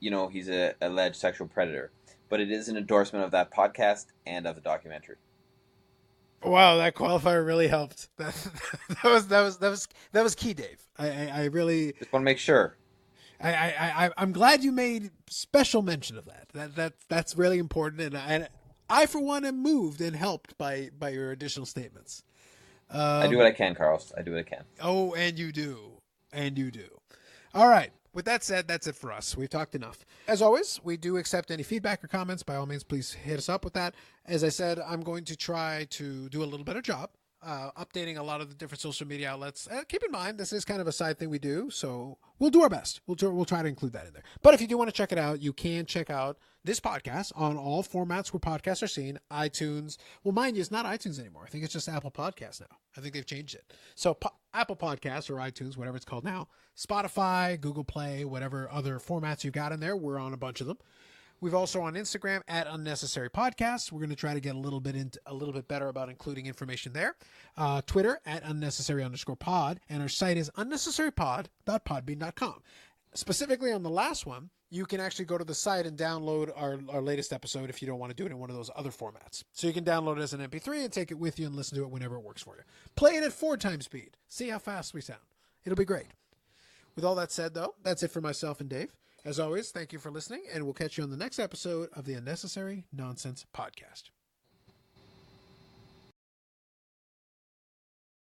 he's an alleged sexual predator, but it is an endorsement of that podcast and of the documentary. Wow, that qualifier really helped. That was key, Dave. I really just want to make sure. I'm glad you made special mention of that. That's really important, and I for one am moved and helped by your additional statements. I do what I can, Carlos. I do what I can. Oh, and you do. All right. With that said, that's it for us. We've talked enough. As always, we do accept any feedback or comments. By all means, please hit us up with that. As I said, I'm going to try to do a little better job updating a lot of the different social media outlets. Keep in mind, this is kind of a side thing we do, so we'll do our best. We'll try to include that in there. But if you do want to check it out, you can check out this podcast on all formats where podcasts are seen. iTunes. Well, mind you, it's not iTunes anymore. I think it's just Apple Podcasts now. I think they've changed it. So Apple Podcasts or iTunes, whatever it's called now, Spotify, Google Play, whatever other formats you've got in there, we're on a bunch of them. We've also on Instagram at Unnecessary Podcasts. We're going to try to get a little bit better about including information there. Twitter at unnecessary_pod, and our site is unnecessarypod.podbean.com. Specifically on the last one, you can actually go to the site and download our latest episode if you don't want to do it in one of those other formats. So you can download it as an MP3 and take it with you and listen to it whenever it works for you. Play it at 4 times speed. See how fast we sound. It'll be great. With all that said, though, that's it for myself and Dave. As always, thank you for listening, and we'll catch you on the next episode of the Unnecessary Nonsense Podcast.